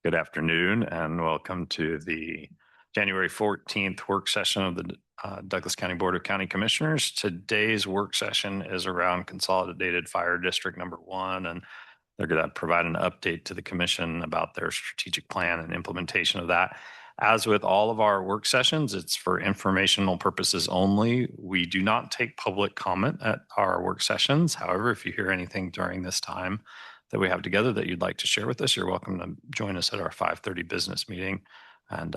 Good afternoon and welcome to the January 14th work session of the Douglas County Board of County Commissioners. Today's work session is around Consolidated Fire District Number 1, and they're going to provide an update to the commission about their strategic plan and implementation of that. As with all of our work sessions, it's for informational purposes only. We do not take public comment at our work sessions. However, if you hear anything during this time that we have together that you'd like to share with us, you're welcome to join us at our 5:30 business meeting and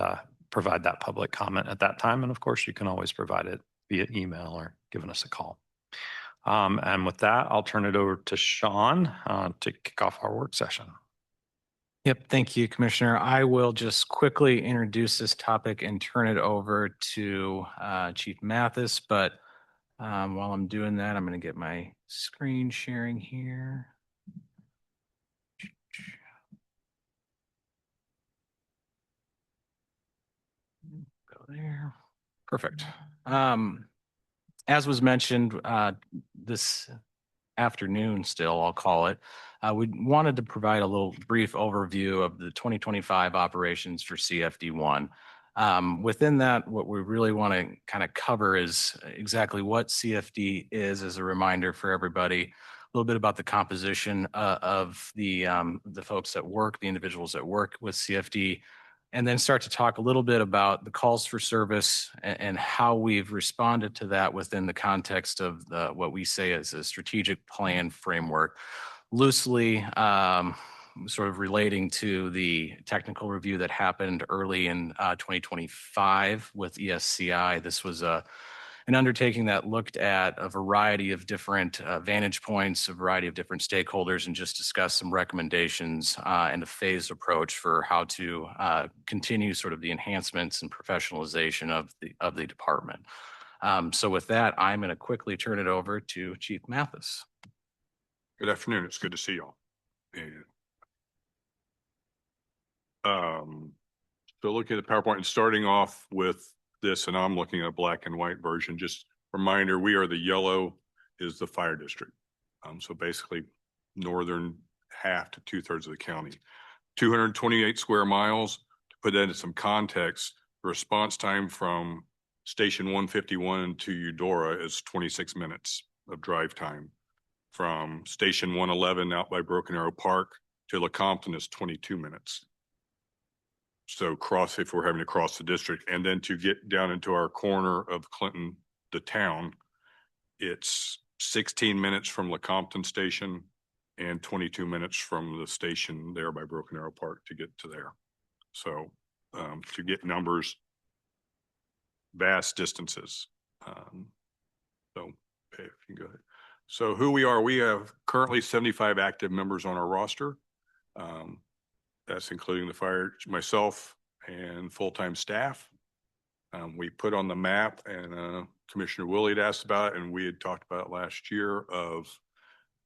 provide that public comment at that time. And of course, you can always provide it via email or giving us a call. And with that, I'll turn it over to Sean to kick off our work session. Yep. Thank you, Commissioner. I will just quickly introduce this topic and turn it over to Chief Mathis. But while I'm doing that, I'm going to get my screen sharing here. Go there. Perfect. As was mentioned, this afternoon still, I'll call it, we wanted to provide a little brief overview of the 2025 operations for CFD1. Within that, what we really want to kind of cover is exactly what CFD is as a reminder for everybody, a little bit about the composition of the folks that work, the individuals that work with CFD, and then start to talk a little bit about the calls for service and how we've responded to that within the context of what we say is a strategic plan framework, loosely sort of relating to the technical review that happened early in 2025 with ESCI. This was an undertaking that looked at a variety of different vantage points, a variety of different stakeholders, and just discussed some recommendations and a phased approach for how to continue sort of the enhancements and professionalization of the department. So with that, I'm going to quickly turn it over to Chief Mathis. Good afternoon. It's good to see y'all. So looking at the PowerPoint and starting off with this, and I'm looking at a black and white version. Just reminder, we are the yellow is the fire district. So basically northern half to 2/3 of the county, 228 square miles. To put that into some context, the response time from station 151 to Eudora is 26 minutes of drive time. From station 111 out by Broken Arrow Park to Lecompton is 22 minutes. So if we're having to cross the district, and then to get down into our corner of Clinton, the town, it's 16 minutes from Lecompton station and 22 minutes from the station there by Broken Arrow Park to get to there. So to get numbers, vast distances. So if you can go ahead. So who we are, we have currently 75 active members on our roster. That's including the fire, myself, and full-time staff. We put on the map, and Commissioner Willie had asked about it, and we had talked about it last year, of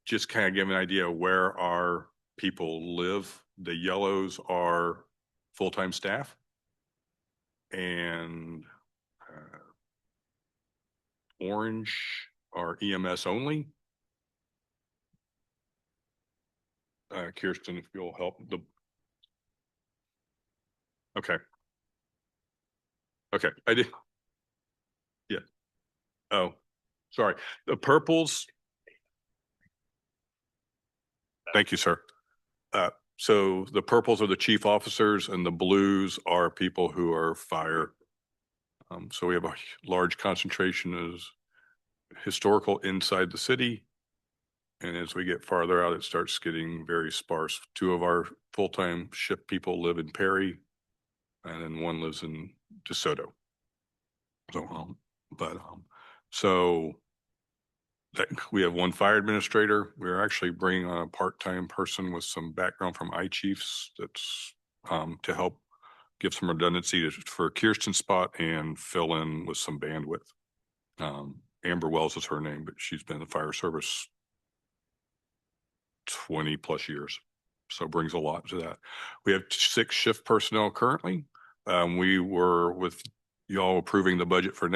just kind of giving an idea of where our people live. The yellows are full-time staff, and orange are EMS only. Kirsten, if you'll help. Okay, I did. Yeah. Oh, sorry. The purples. Thank you, sir. So the purples are the chief officers, and the blues are people who are fire. So we have a large concentration of historical inside the city. And as we get farther out, it starts getting very sparse. 2 of our full-time shift people live in Perry, and then 1 lives in DeSoto. So, we have 1 fire administrator. We're actually bringing on a part-time person with some background from iChiefs that's to help give some redundancy for Kirsten's spot and fill in with some bandwidth. Amber Wells is her name, but she's been in the fire service 20 plus years. So brings a lot to that. We have 6 shift personnel currently. We were with y'all approving the budget for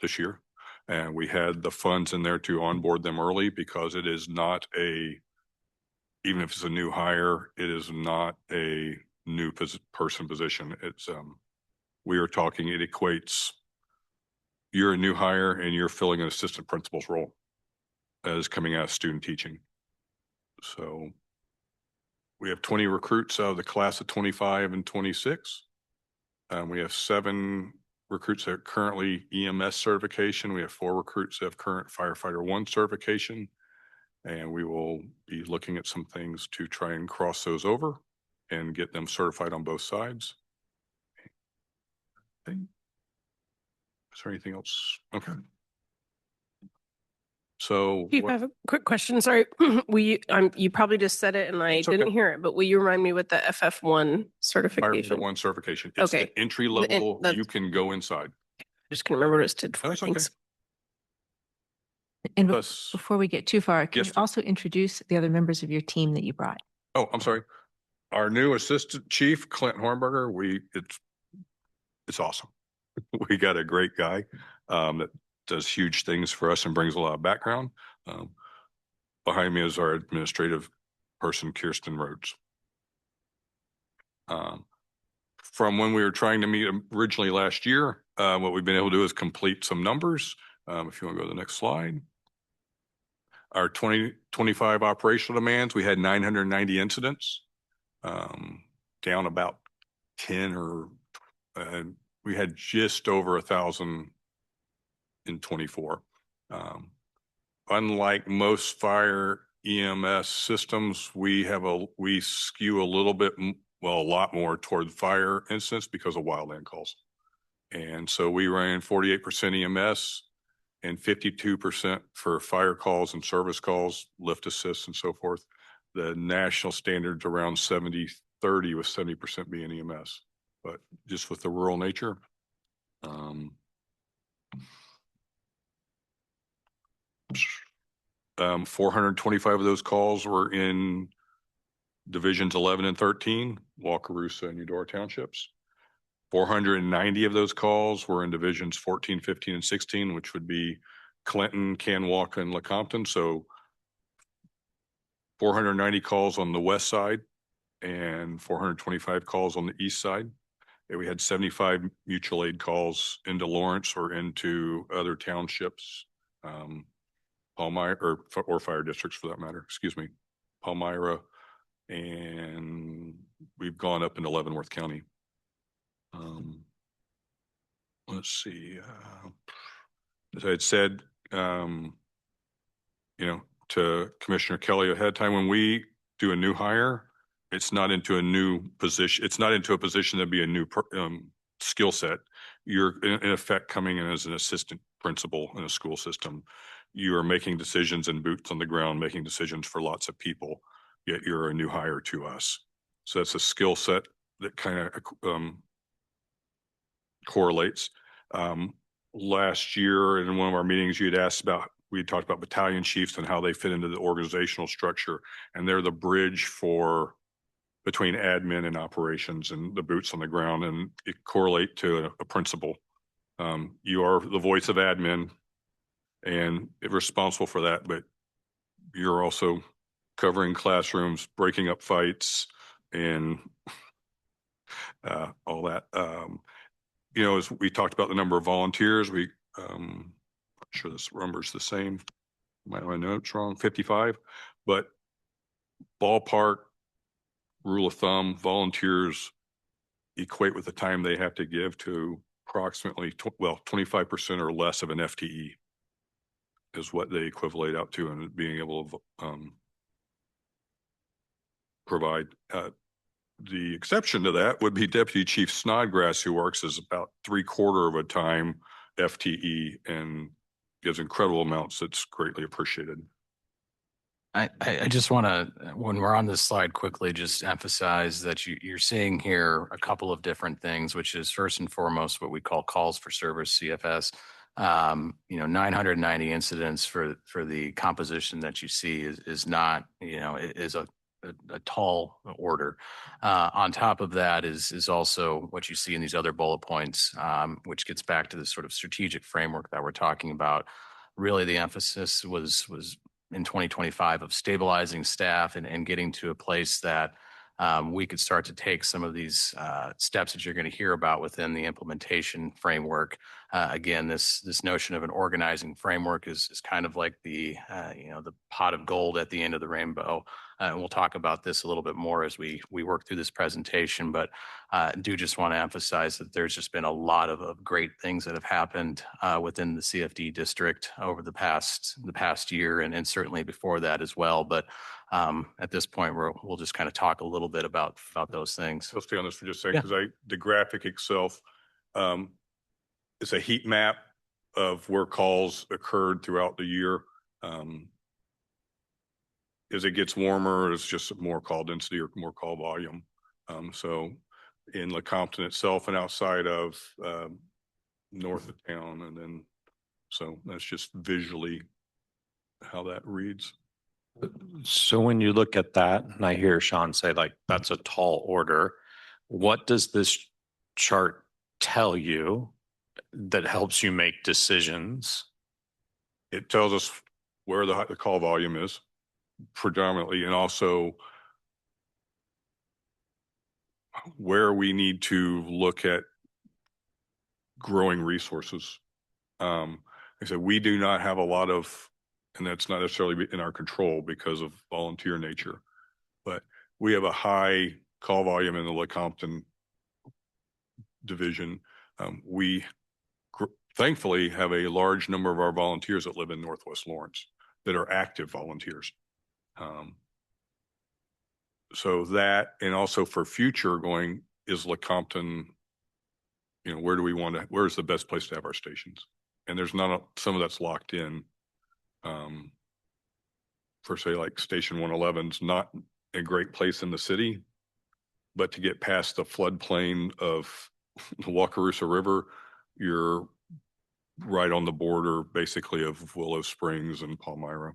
this year. And we had the funds in there to onboard them early, because it is not even if it's a new hire, it is not a new person position. It's, we are talking, it equates, you're a new hire and you're filling an assistant principal's role as coming out of student teaching. So we have 20 recruits out of the class of 25 and 26. We have 7 recruits that are currently EMS certification. We have 4 recruits that have current firefighter 1 certification. And we will be looking at some things to try and cross those over and get them certified on both sides. Okay. Is there anything else? Okay. So Chief, I have a quick question. Sorry, you probably just said it and I It's okay. didn't hear it, but will you remind me what the FF1 Firefighter certification? 1 certification. It's Okay. the entry level. that's- You can go inside. Just can remember what it stood for. That's okay. Thanks. And Plus, before we get too far, can Yes, you ma'am. also introduce the other members of your team that you brought? oh, I'm sorry. Our new assistant chief, Clint Hornberger, it's awesome. We got a great guy that does huge things for us and brings a lot of background. Behind me is our administrative person, Kirsten Rhodes. From when we were trying to meet originally last year, what we've been able to do is complete some numbers. If you want to go to the next slide. Our 2025 operational demands, we had 990 incidents, down about 10 or we had just over 1,000 in 24. Unlike most fire EMS systems, we skew a little bit, a lot more toward fire incidents because of wildland calls. And so we ran 48% EMS and 52% for fire calls and service calls, lift assists and so forth. The national standards around 70-30 with 70% being EMS, but just with the rural nature. 425 of those calls were in divisions 11 and 13, Wakarusa and Eudora townships. 490 of those calls were in divisions 14, 15, and 16, which would be Clinton, Kanawha, and Lecompton. So 490 calls on the west side and 425 calls on the east side. And we had 75 mutual aid calls into Lawrence or into other townships, Palmyra or fire districts for that matter. Excuse me, Palmyra, and we've gone up into Leavenworth County. Let's see. As I had said, to Commissioner Kelly ahead of time, when we do a new hire, it's not into a new position. It's not into a position that'd be a new skill set. You're in effect coming in as an assistant principal in a school system. You are making decisions and boots on the ground, making decisions for lots of people, yet you're a new hire to us. So that's a skill set that kind of correlates. Last year in one of our meetings, you had asked about, we talked about battalion chiefs and how they fit into the organizational structure, and they're the bridge between admin and operations and the boots on the ground, and it correlate to a principal. You are the voice of admin and responsible for that, but you're also covering classrooms, breaking up fights, and all that. As we talked about the number of volunteers, I'm sure this number is the same. Might have my notes wrong, 55, but ballpark rule of thumb, volunteers equate with the time they have to give to approximately 25% or less of an FTE is what they equivalent out to, and being able to provide. The exception to that would be Deputy Chief Snodgrass, who works as about 3/4 of a time FTE and gives incredible amounts. That's greatly appreciated. I just want to, when we're on this slide, quickly just emphasize that you're seeing here a couple of different things, which is first and foremost what we call calls for service, CFS. 990 incidents for the composition that you see is not, is a tall order. On top of that is also what you see in these other bullet points, which gets back to the sort of strategic framework that we're talking about. Really, the emphasis was in 2025 of stabilizing staff and getting to a place that we could start to take some of these steps that you're going to hear about within the implementation framework. Again, this notion of an organizing framework is kind of like the the pot of gold at the end of the rainbow. And we'll talk about this a little bit more as we work through this presentation, but do just want to emphasize that there's just been a lot of great things that have happened within the CFD district over the past year, and certainly before that as well. But at this point, we'll just kind of talk a little bit about those things. I'll stay on this for just a second because the graphic itself is a heat map of where calls occurred throughout the year. As it gets warmer, it's just more call density or more call volume. So in Lecompton itself and outside of north of town, and then so that's just visually how that reads. So when you look at that, and I hear Sean say like, that's a tall order, what does this chart tell you that helps you make decisions? It tells us where the call volume is predominantly, and also where we need to look at growing resources. Like I said, we do not have a lot of, and that's not necessarily in our control because of volunteer nature, but we have a high call volume in the Lecompton division. We thankfully have a large number of our volunteers that live in Northwest Lawrence that are active volunteers. So that, and also for future going, is Lecompton, where do we want to, where's the best place to have our stations? And there's some of that's locked in. For say like Station 111's not a great place in the city, but to get past the floodplain of the Wakarusa River, you're right on the border basically of Willow Springs and Palmyra.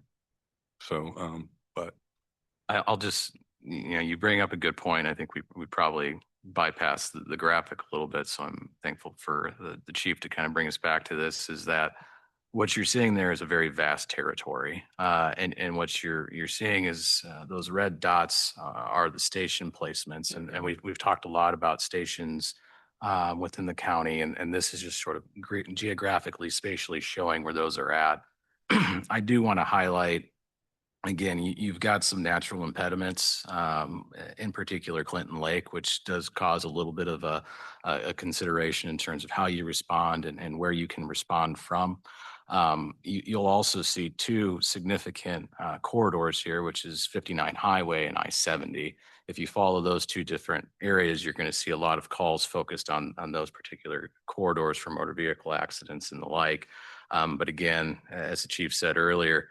So, but I'll just, you bring up a good point. I think we probably bypass the graphic a little bit. So I'm thankful for the chief to kind of bring us back to this, is that what you're seeing there is a very vast territory. And what you're seeing is those red dots are the station placements. And we've talked a lot about stations within the county. And this is just sort of geographically, spatially showing where those are at. I do want to highlight, again, you've got some natural impediments, in particular Clinton Lake, which does cause a little bit of a consideration in terms of how you respond and where you can respond from. You'll also see two significant corridors here, which is 59 Highway and I-70. If you follow those two different areas, you're going to see a lot of calls focused on those particular corridors for motor vehicle accidents and the like. But again, as the chief said earlier,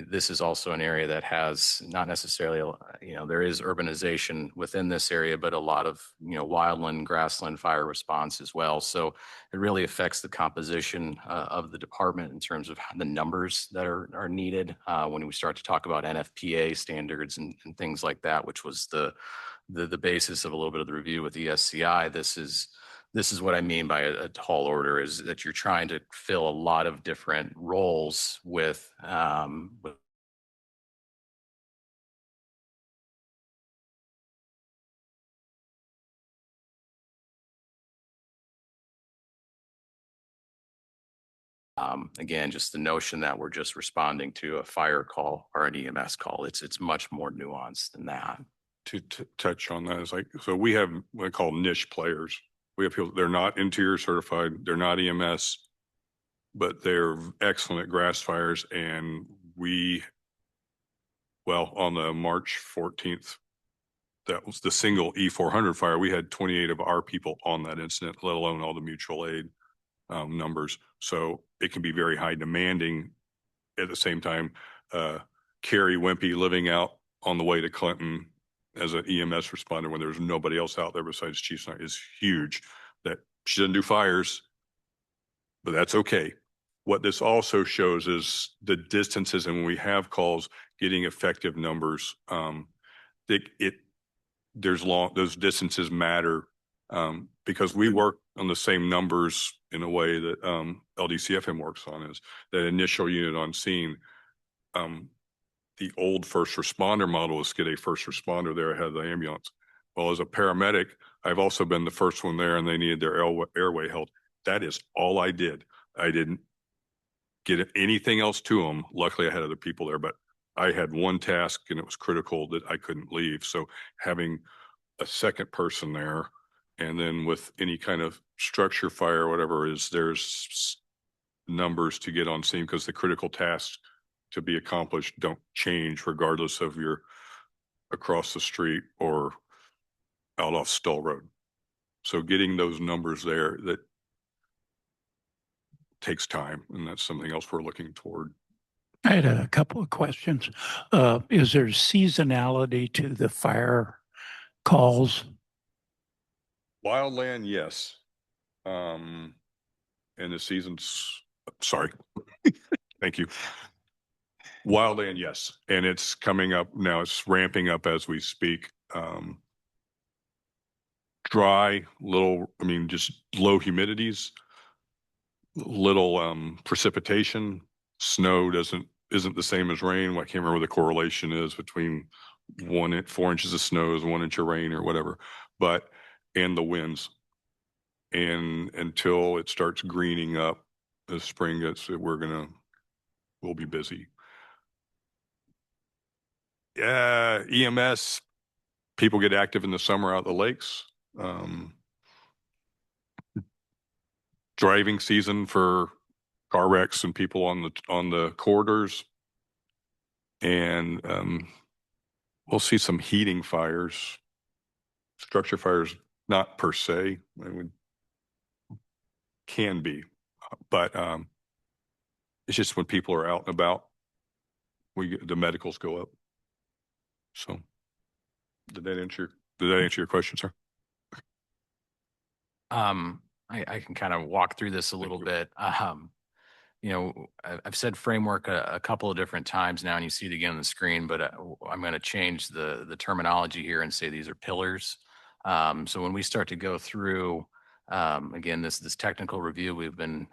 this is also an area that has not necessarily, there is urbanization within this area, but a lot of, wildland, grassland fire response as well. So it really affects the composition of the department in terms of the numbers that are needed when we start to talk about NFPA standards and things like that, which was the basis of a little bit of the review with ESCI. This is what I mean by a tall order, is that you're trying to fill a lot of different roles with again, just the notion that we're just responding to a fire call or an EMS call. It's much more nuanced than that. to touch on that is like, so we have what I call niche players. We have people, they're not interior certified, they're not EMS, but they're excellent at grass fires. And on the March 14th, that was the single E400 fire. We had 28 of our people on that incident, let alone all the mutual aid numbers. So it can be very high demanding. At the same time, Carrie Wimpy living out on the way to Clinton as an EMS responder when there's nobody else out there besides Chief Sniper is huge. That she doesn't do fires, but that's okay. What this also shows is the distances, and when we have calls, getting effective numbers. Those distances matter because we work on the same numbers in a way that LDCFM works on, is that initial unit on scene. The old first responder model is get a first responder there ahead of the ambulance. Well, as a paramedic, I've also been the first one there and they needed their airway held. That is all I did. I didn't get anything else to them. Luckily, I had other people there, but I had one task and it was critical that I couldn't leave. So having a second person there, and then with any kind of structure fire or whatever is, there's numbers to get on scene because the critical tasks to be accomplished don't change regardless of you're across the street or out off Stull Road. So getting those numbers there, that takes time, and that's something else we're looking toward. I had a couple of questions. Is there seasonality to the fire calls? Wildland, yes. And the seasons, sorry. Thank you. Wildland, yes. And it's coming up now. It's ramping up as we speak. Dry, little, I mean, just low humidities, little precipitation. Snow isn't the same as rain. I can't remember what the correlation is between 4 inches of snow is 1 inch of rain or whatever, and the winds. And until it starts greening up as spring gets, we'll be busy. EMS, people get active in the summer out the lakes. Driving season for car wrecks and people on the corridors. And we'll see some heating fires, structure fires, not per se. Can be, but it's just when people are out and about, the medicals go up. So, did that answer your question, sir? I can kind of walk through this a little bit. You know, I've said framework a couple of different times now, and you see it again on the screen, but I'm going to change the terminology here and say these are pillars. So when we start to go through, again, this technical review we've been,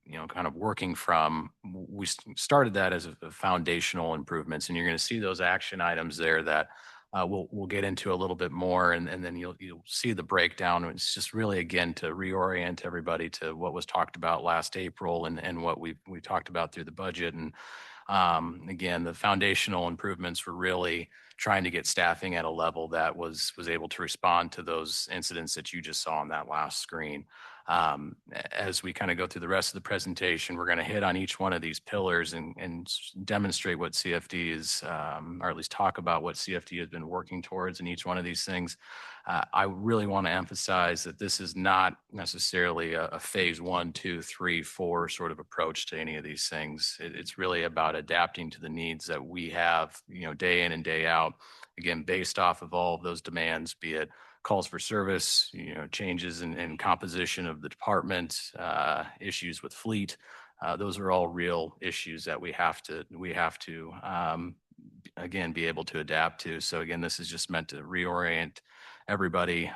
you know, kind of working from, we started that as a foundational improvements, and you're going to see those action items there that we'll get into a little bit more, and then you'll see the breakdown. It's just really, again, to reorient everybody to what was talked about last April and what we talked about through the budget. And again, the foundational improvements were really trying to get staffing at a level that was able to respond to those incidents that you just saw on that last screen. As we kind of go through the rest of the presentation, we're going to hit on each one of these pillars and demonstrate what CFD is, or at least talk about what CFD has been working towards in each one of these things. I really want to emphasize that this is not necessarily a phase 1, 2, 3, 4 sort of approach to any of these things. It's really about adapting to the needs that we have, you know, day in and day out, again, based off of all of those demands, be it calls for service, you know, changes in composition of the department, issues with fleet. Those are all real issues that we have to again, be able to adapt to. So again, this is just meant to reorient everybody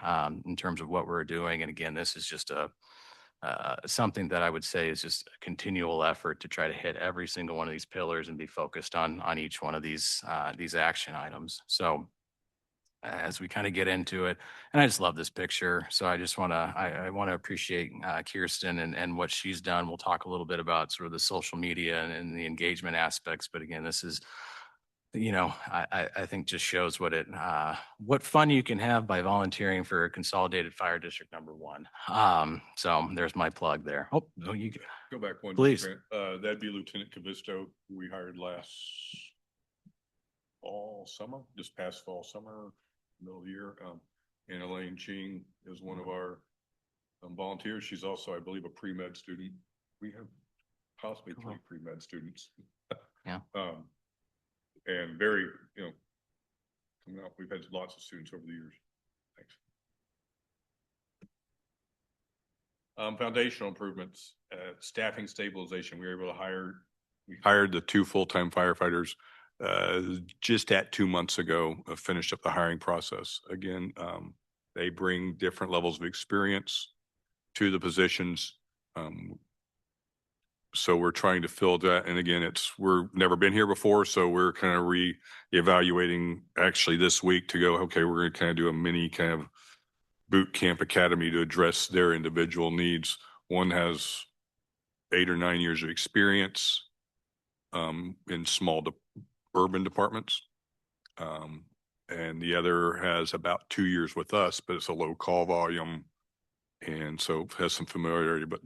in terms of what we're doing. And again, this is just something that I would say is just a continual effort to try to hit every single one of these pillars and be focused on each one of these action items. So as we kind of get into it, and I just love this picture. So I just want to, I want to appreciate Kirsten and what she's done. We'll talk a little bit about sort of the social media and the engagement aspects. But again, this is, you know, I think just shows what fun you can have by volunteering for Consolidated Fire District number 1. So there's my plug there. Oh, no, you Go back one. Please. That'd be Lieutenant Cavisto, who we hired this past fall, summer, middle of the year. And Elaine Ching is one of our volunteers. She's also, I believe, a pre-med student. We have possibly 3 pre-med students. Yeah. And very, you know, coming up, we've had lots of students over the years. Thanks. Foundational improvements, staffing stabilization. We hired the 2 full-time firefighters just at 2 months ago, finished up the hiring process. Again, they bring different levels of experience to the positions. So we're trying to fill that. And again, we're never been here before. So we're kind of re-evaluating actually this week to go, okay, we're going to kind of do a mini kind of boot camp academy to address their individual needs. One has 8 or 9 years of experience in small urban departments. And the other has about 2 years with us, but it's a low call volume. And so has some familiarity, but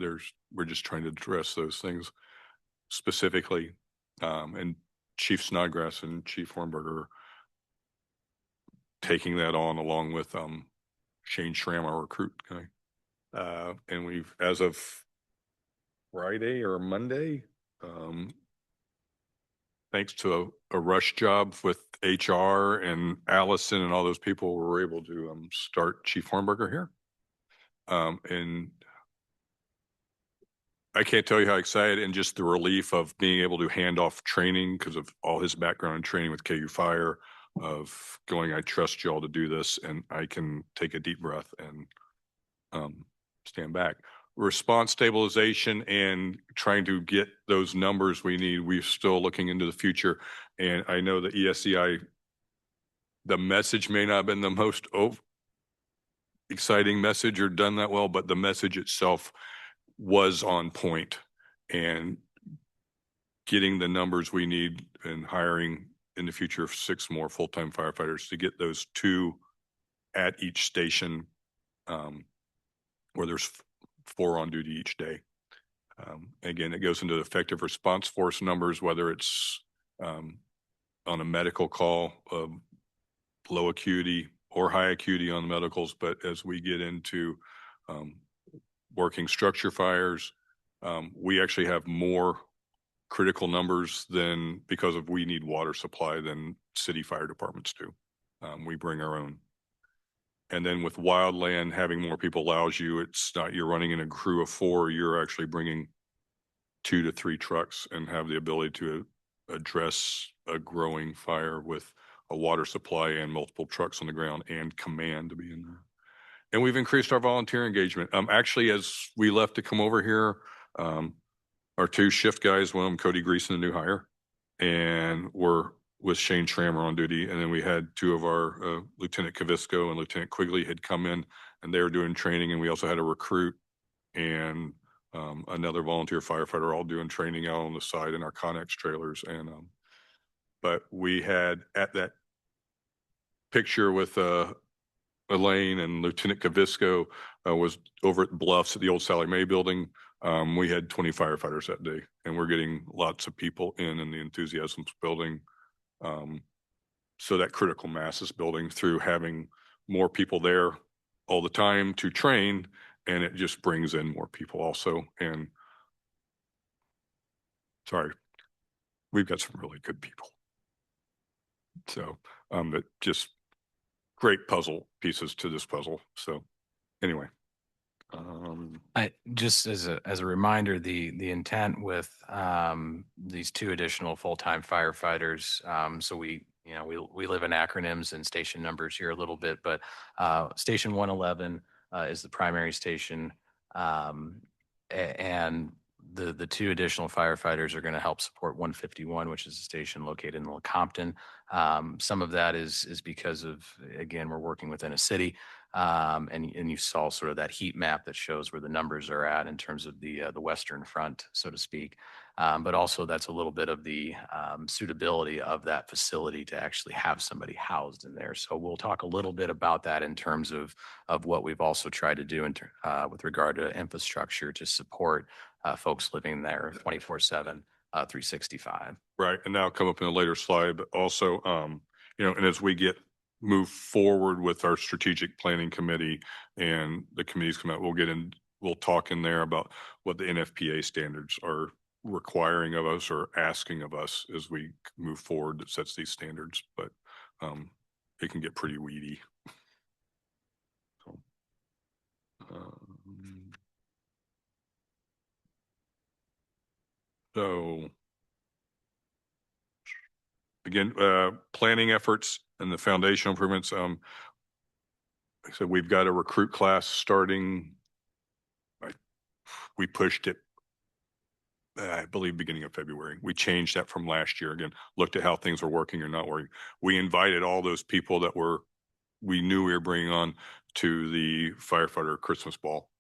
we're just trying to address those things specifically. And Chief Snodgrass and Chief Hornberger taking that on along with Shane Schramm, our recruit guy. And we've, as of Friday or Monday, thanks to a rush job with HR and Allison and all those people, we were able to start Chief Hornberger here. And I can't tell you how excited and just the relief of being able to hand off training because of all his background in training with KU Fire of going, I trust y'all to do this, and I can take a deep breath and stand back. Response stabilization and trying to get those numbers we need. We're still looking into the future. And I know the ESCI, the message may not have been the most exciting message or done that well, but the message itself was on point, and getting the numbers we need and hiring in the future 6 more full-time firefighters to get those 2 at each station, where there's 4 on duty each day. Again, it goes into the effective response force numbers, whether it's on a medical call of low acuity or high acuity on the medicals. But as we get into working structure fires, we actually have more critical numbers because we need water supply than city fire departments do. We bring our own. And then with wildland, having more people allows you, it's not you're running in a crew of 4, you're actually bringing 2 to 3 trucks and have the ability to address a growing fire with a water supply and multiple trucks on the ground and command to be in there. And we've increased our volunteer engagement. Actually, as we left to come over here, our 2 shift guys, one of them, Cody Greason, a new hire, and we're with Shane Schrammer on duty. And then we had 2 of our Lieutenant Kavisco and Lieutenant Quigley had come in, and they were doing training. And we also had a recruit and another volunteer firefighter all doing training out on the side in our Connex trailers. And but we had at that picture with Elaine and Lieutenant Kavisco was over at Bluffs at the old Sally Mae building. We had 20 firefighters that day, and we're getting lots of people in the enthusiasm's building. So that critical mass is building through having more people there all the time to train, and it just brings in more people also. And sorry, we've got some really good people. So that just great puzzle pieces to this puzzle. So anyway. Just as a reminder, the intent with these 2 additional full-time firefighters. So we live in acronyms and station numbers here a little bit, but Station 111 is the primary station, and the 2 additional firefighters are going to help support 151, which is a station located in Lecompton. Some of that is because of, again, we're working within a city. And you saw sort of that heat map that shows where the numbers are at in terms of the Western Front, so to speak. But also that's a little bit of the suitability of that facility to actually have somebody housed in there. So we'll talk a little bit about that in terms of what we've also tried to do with regard to infrastructure to support folks living there 24/7, 365. Right. And that'll come up in a later slide, but also, and as we move forward with our strategic planning committee and the committees come out, we'll talk in there about what the NFPA standards are requiring of us or asking of us as we move forward that sets these standards. But it can get pretty weedy. So again, planning efforts and the foundational improvements. Like I said, we've got a recruit class starting. We pushed it I believe beginning of February. We changed that from last year. Again, looked at how things were working or not working. We invited all those people that we knew we were bringing on to the firefighter Christmas ball.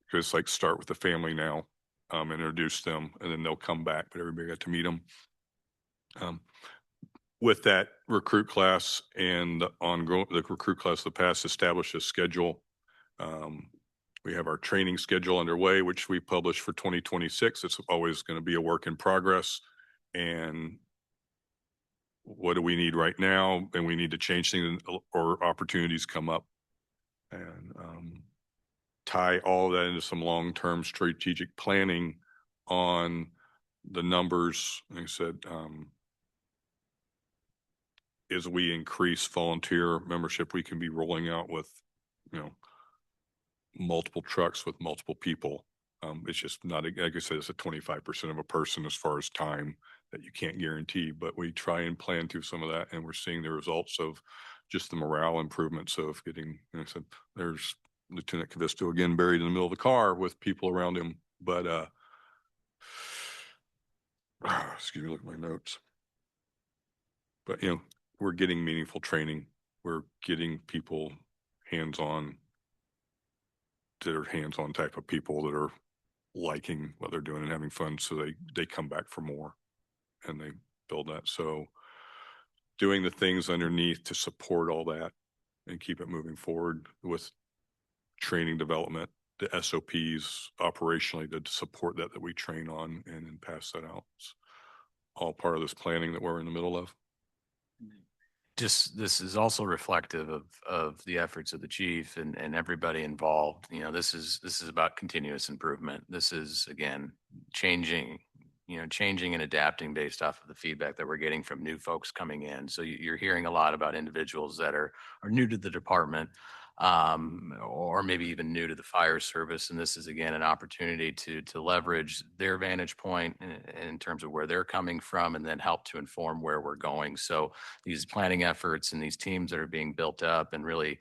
Because like start with the family now, introduce them, and then they'll come back. But everybody got to meet them. With that recruit class and the recruit class of the past established a schedule. We have our training schedule underway, which we published for 2026. It's always going to be a work in progress. And what do we need right now? And we need to change things or opportunities come up. And tie all that into some long-term strategic planning on the numbers. Like I said, as we increase volunteer membership, we can be rolling out with, multiple trucks with multiple people. It's just not, like I said, it's a 25% of a person as far as time that you can't guarantee, but we try and plan through some of that. And we're seeing the results of just the morale improvements of getting, I said, there's Lieutenant Cavisto again, buried in the middle of the car with people around him. But, excuse me, look at my notes. But, we're getting meaningful training. We're getting people hands-on type of people that are liking what they're doing and having fun. So they come back for more and they build that. So doing the things underneath to support all that and keep it moving forward with training development, the SOPs operationally to support that we train on and then pass that out. It's all part of this planning that we're in the middle of. Just, this is also reflective of the efforts of the chief and everybody involved. This is about continuous improvement. This is, again, changing and adapting based off of the feedback that we're getting from new folks coming in. So you're hearing a lot about individuals that are new to the department, or maybe even new to the fire service. And this is, again, an opportunity to leverage their vantage point in terms of where they're coming from and then help to inform where we're going. So these planning efforts and these teams that are being built up, and really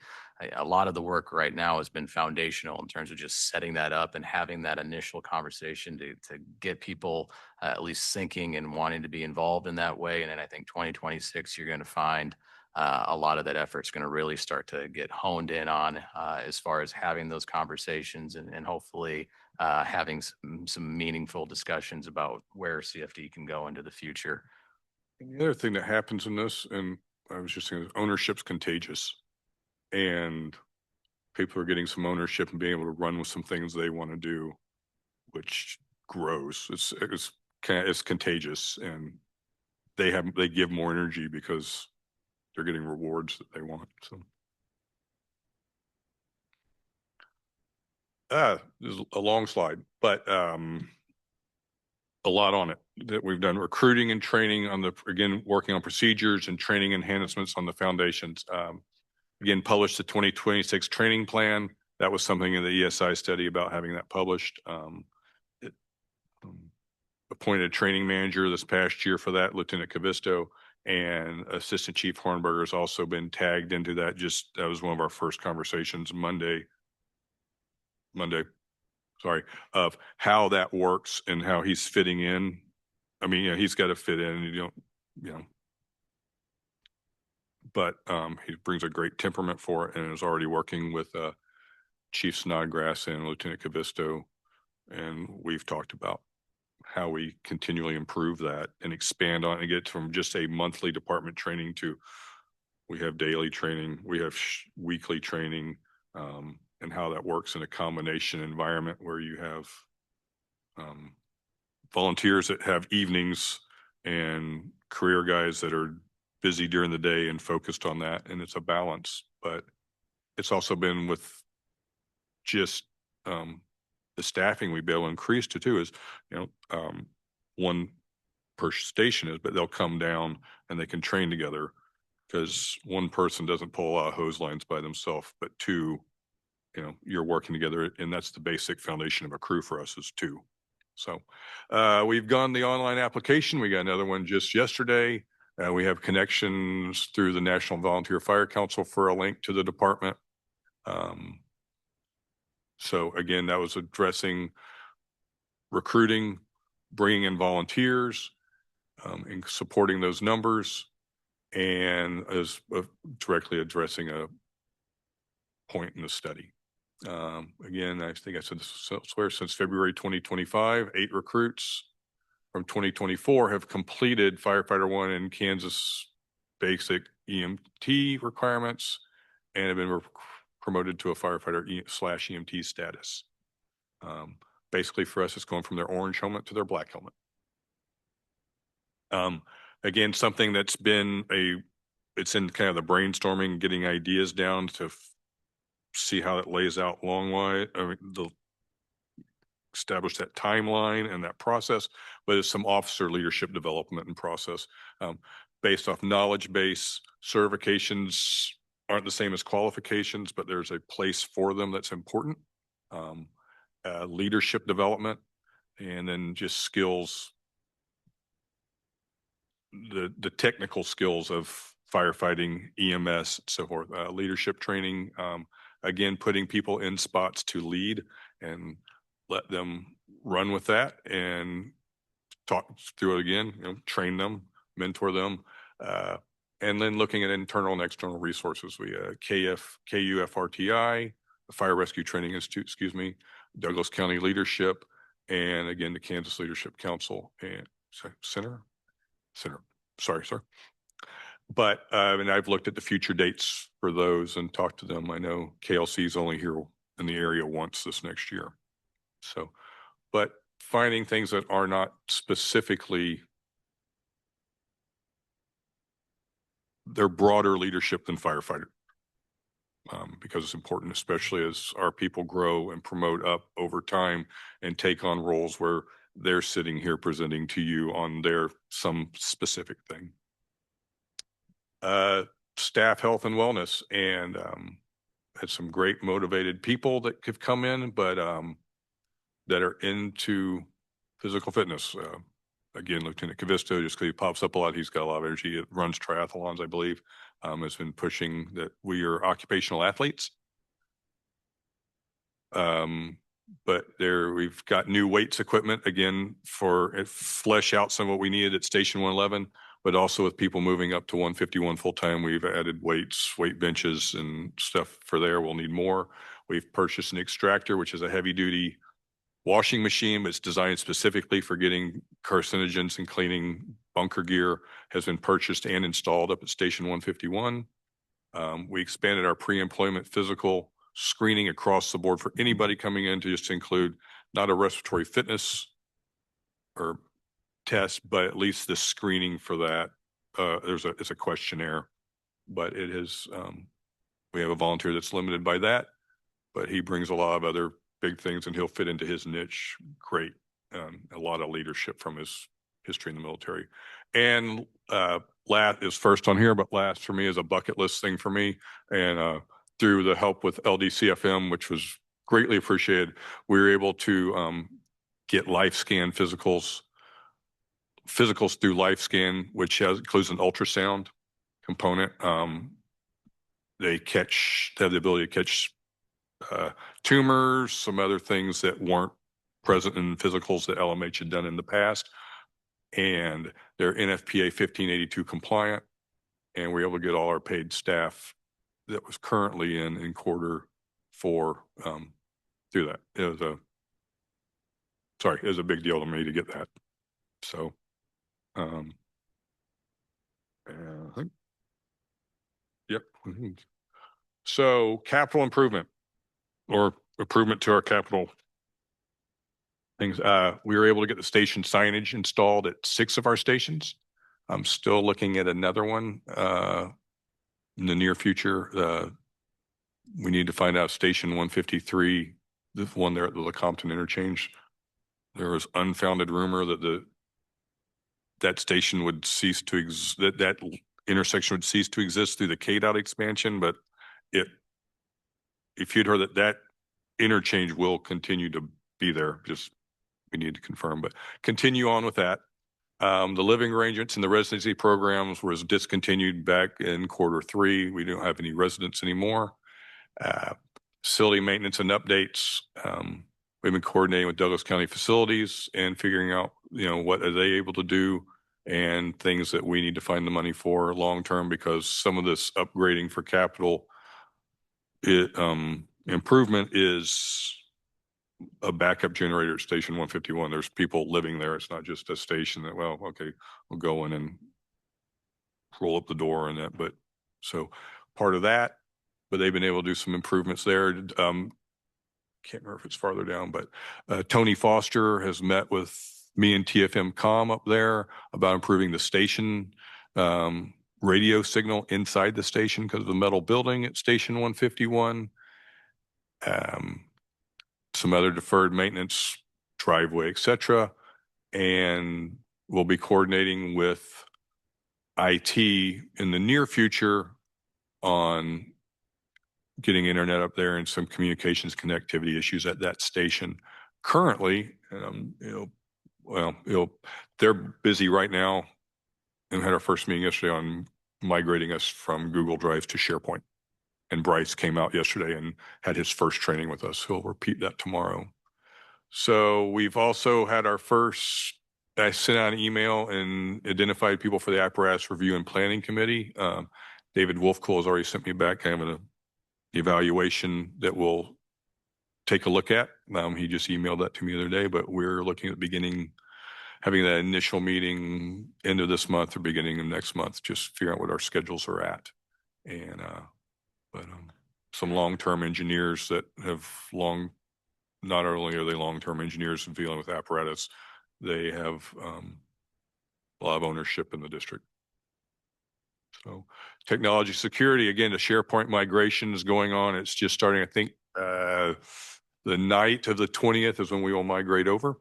a lot of the work right now has been foundational in terms of just setting that up and having that initial conversation to get people at least thinking and wanting to be involved in that way. And then I think 2026, you're going to find a lot of that effort is going to really start to get honed in on as far as having those conversations and hopefully having some meaningful discussions about where CFD can go into the future. And the other thing that happens in this, and I was just saying, ownership's contagious, and people are getting some ownership and being able to run with some things they want to do, which grows. It's contagious, and they give more energy because they're getting rewards that they want. So, this is a long slide, but a lot on it that we've done. Recruiting and training again, working on procedures and training enhancements on the foundations. Again, published the 2026 training plan. That was something in the ESI study about having that published. Appointed a training manager this past year for that, Lieutenant Cavisto, and Assistant Chief Hornberger has also been tagged into that. That was one of our first conversations Monday, sorry, of how that works and how he's fitting in. I mean, he's got to fit in, but he brings a great temperament for it and is already working with Chief Snodgrass and Lieutenant Cavisto. And we've talked about how we continually improve that and expand on it and get from just a monthly department training to we have daily training, we have weekly training, and how that works in a combination environment where you have volunteers that have evenings and career guys that are busy during the day and focused on that. And it's a balance, but it's also been with just the staffing we be able to increase to too is, one per station is, but they'll come down and they can train together because one person doesn't pull out hose lines by themselves, but two, you're working together, and that's the basic foundation of a crew for us is two. So we've gone the online application. We got another one just yesterday. We have connections through the National Volunteer Fire Council for a link to the department. So again, that was addressing recruiting, bringing in volunteers, and supporting those numbers, and as directly addressing a point in the study. Again, I think I said this elsewhere, since February 2025, 8 recruits from 2024 have completed firefighter 1 in Kansas basic EMT requirements and have been promoted to a firefighter slash EMT status. Basically for us, it's going from their orange helmet to their black helmet. Again, something that's been it's in kind of the brainstorming, getting ideas down to see how it lays out establish that timeline and that process, but it's some officer leadership development and process based off knowledge base. Certifications aren't the same as qualifications, but there's a place for them that's important. Leadership development, and then just skills, the technical skills of firefighting, EMS, and so forth. Leadership training, again, putting people in spots to lead and let them run with that and talk through it again, train them, mentor them. And then looking at internal and external resources. We KUFRTI, the Fire Rescue Training Institute, Douglas County Leadership, and again, the Kansas Leadership Council and Center. Sorry, sir. But and I've looked at the future dates for those and talked to them. I know KLC is only here in the area once this next year. So, but finding things that are not specifically, they're broader leadership than firefighter. Because it's important, especially as our people grow and promote up over time and take on roles where they're sitting here presenting to you on some specific thing. Staff health and wellness, and had some great motivated people that have come in, but that are into physical fitness. Again, Lieutenant Cavisto, just because he pops up a lot, he's got a lot of energy. It runs triathlons, I believe. Has been pushing that we are occupational athletes. But we've got new weights equipment again for flesh out some of what we needed at Station 111, but also with people moving up to 151 full time, we've added weights, weight benches and stuff for there. We'll need more. We've purchased an extractor, which is a heavy duty washing machine, but it's designed specifically for getting carcinogens and cleaning bunker gear, has been purchased and installed up at Station 151. We expanded our pre-employment physical screening across the board for anybody coming in to just include not a respiratory fitness or test, but at least the screening for that. It's a questionnaire, but it is, we have a volunteer that's limited by that, but he brings a lot of other big things and he'll fit into his niche. Great. A lot of leadership from his history in the military. And last is first on here, but last for me is a bucket list thing for me. And through the help with LDCFM, which was greatly appreciated, we were able to get LifeScan physicals through LifeScan, which includes an ultrasound component. They have the ability to catch tumors, some other things that weren't present in physicals that LMH had done in the past. And they're NFPA 1582 compliant. And we're able to get all our paid staff that was currently in quarter 4 through that. It was a big deal to me to get that. So, yep. So capital improvement or improvement to our capital things. We were able to get the station signage installed at 6 of our stations. I'm still looking at another one in the near future. We need to find out Station 153, the one there at the Lecompton interchange. There was unfounded rumor that that station would cease to that intersection would cease to exist through the KDOT expansion, but if you'd heard that interchange will continue to be there, just we need to confirm, but continue on with that. The living arrangements and the residency programs was discontinued back in quarter 3. We don't have any residents anymore. Facility maintenance and updates. We've been coordinating with Douglas County Facilities and figuring out what are they able to do and things that we need to find the money for long-term, because some of this upgrading for capital improvement is a backup generator at Station 151. There's people living there. It's not just a station that, well, okay, we'll go in and roll up the door and that, but so part of that, but they've been able to do some improvements there. Can't remember if it's farther down, but Tony Foster has met with me and TFM up there about improving the station radio signal inside the station because of the metal building at Station 151. Some other deferred maintenance, driveway, etc. And we'll be coordinating with IT in the near future on getting internet up there and some communications connectivity issues at that station. Currently, they're busy right now and had our first meeting yesterday on migrating us from Google Drive to SharePoint. And Bryce came out yesterday and had his first training with us. He'll repeat that tomorrow. So we've also had our first, I sent out an email and identified people for the apparatus review and planning committee. David Wolfcool has already sent me back kind of an evaluation that we'll take a look at. He just emailed that to me the other day, but we're looking at having that initial meeting end of this month or beginning of next month, just figure out what our schedules are at. And, some long-term engineers that have not only are they long-term engineers and dealing with apparatus, they have a lot of ownership in the district. So technology security, again, the SharePoint migration is going on. It's just starting, I think the night of the 20th is when we will migrate over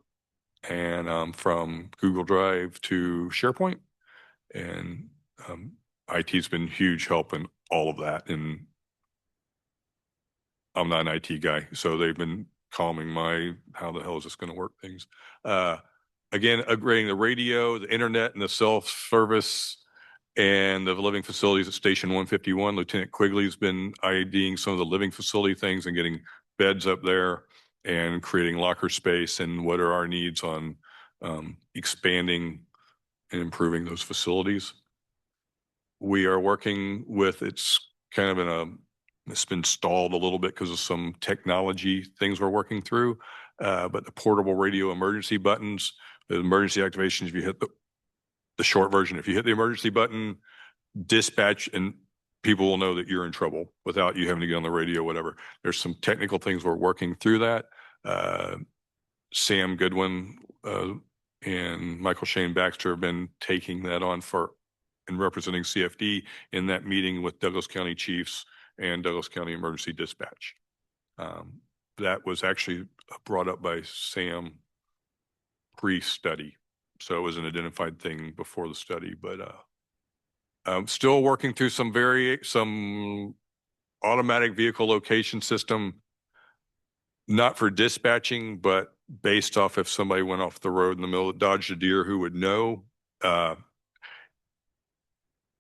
and from Google Drive to SharePoint. And IT's been huge help in all of that. And I'm not an IT guy, so they've been calming how the hell is this going to work things. Again, upgrading the radio, the internet, and the self-service and the living facilities at Station 151. Lieutenant Quigley's been IDing some of the living facility things and getting beds up there and creating locker space and what are our needs on expanding and improving those facilities. We are working with, it's been stalled a little bit because of some technology things we're working through, but the portable radio emergency buttons, the emergency activations, if you hit the short version, if you hit the emergency button, dispatch, and people will know that you're in trouble without you having to get on the radio, whatever. There's some technical things we're working through that. Sam Goodwin and Michael Shane Baxter have been taking that on and representing CFD in that meeting with Douglas County Chiefs and Douglas County Emergency Dispatch. That was actually brought up by Sam pre-study. So it was an identified thing before the study, but I'm still working through some automatic vehicle location system, not for dispatching, but based off if somebody went off the road in the middle of dodged a deer, who would know.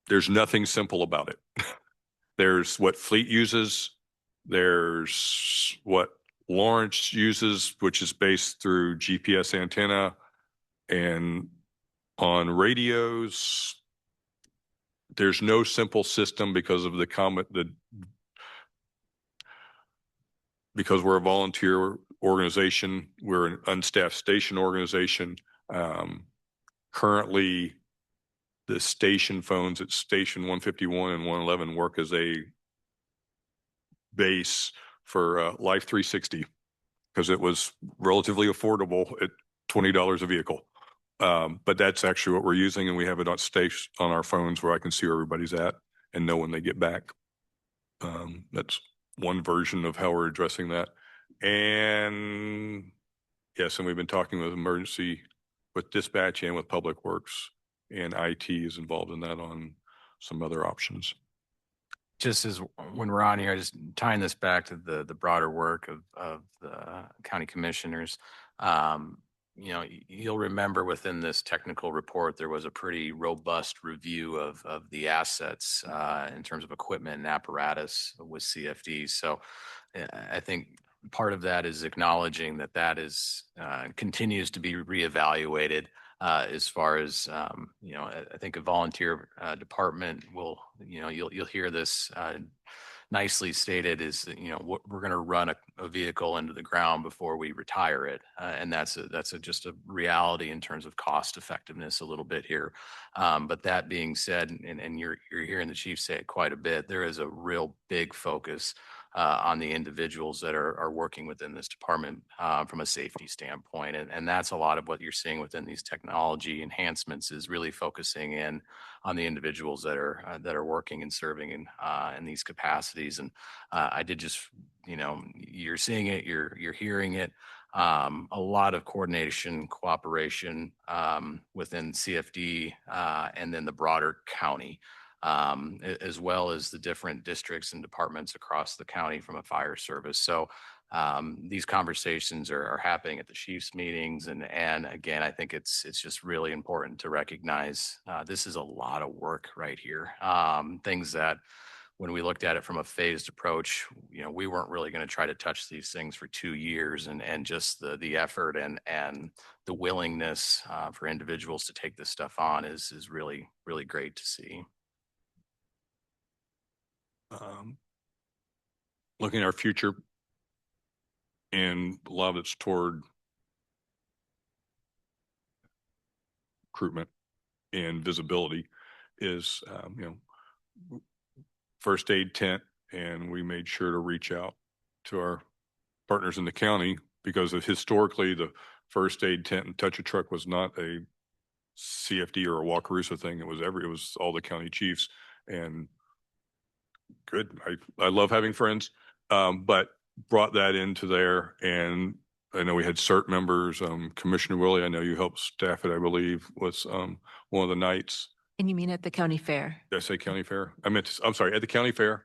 There's nothing simple about it. There's what Fleet uses. There's what Lawrence uses, which is based through GPS antenna and on radios. There's no simple system because of because we're a volunteer organization. We're an unstaffed station organization. Currently, the station phones at Station 151 and 111 work as a base for Life 360 because it was relatively affordable at $20 a vehicle. But that's actually what we're using, and we have it on our phones where I can see where everybody's at and know when they get back. That's one version of how we're addressing that. And yes, and we've been talking with dispatch and with Public Works, and IT is involved in that on some other options. Just as when we're on here, just tying this back to the broader work of the county commissioners, you'll remember within this technical report, there was a pretty robust review of the assets in terms of equipment and apparatus with CFD. So I think part of that is acknowledging that that is continues to be reevaluated as far as I think a volunteer department will, you'll hear this nicely stated is that, we're going to run a vehicle into the ground before we retire it. And that's just a reality in terms of cost effectiveness a little bit here. But that being said, and you're hearing the chief say it quite a bit, there is a real big focus on the individuals that are working within this department from a safety standpoint. And that's a lot of what you're seeing within these technology enhancements is really focusing in on the individuals that are working and serving in these capacities. And I did just, you're seeing it, you're hearing it. A lot of coordination, cooperation within CFD and then the broader county, as well as the different districts and departments across the county from a fire service. So these conversations are happening at the chiefs meetings. And again, I think it's just really important to recognize this is a lot of work right here. Things that when we looked at it from a phased approach, we weren't really going to try to touch these things for 2 years, and just the effort and the willingness for individuals to take this stuff on is really, really great to see. Looking at our future, and a lot of it's toward recruitment and visibility, is first aid tent, and we made sure to reach out to our partners in the county because of historically the first aid tent and touch a truck was not a CFD or a Wakarusa thing. It was all the county chiefs, and good. I love having friends, but brought that into there. And I know we had CERT members, Commissioner Willie, I know you helped staff it, I believe, was one of the nights. And you mean at the county fair? Did I say county fair? I'm sorry, at the county fair.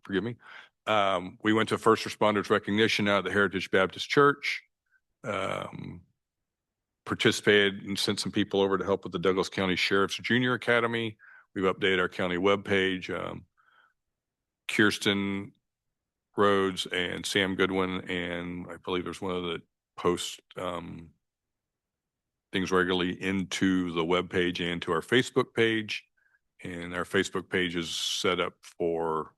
Forgive me. We went to first responders recognition out at the Heritage Baptist Church. Participated and sent some people over to help with the Douglas County Sheriff's Junior Academy. We've updated our county webpage. Kirsten Rhodes and Sam Goodwin, and I believe there's one of the posts things regularly into the webpage and to our Facebook page. And our Facebook page is set up for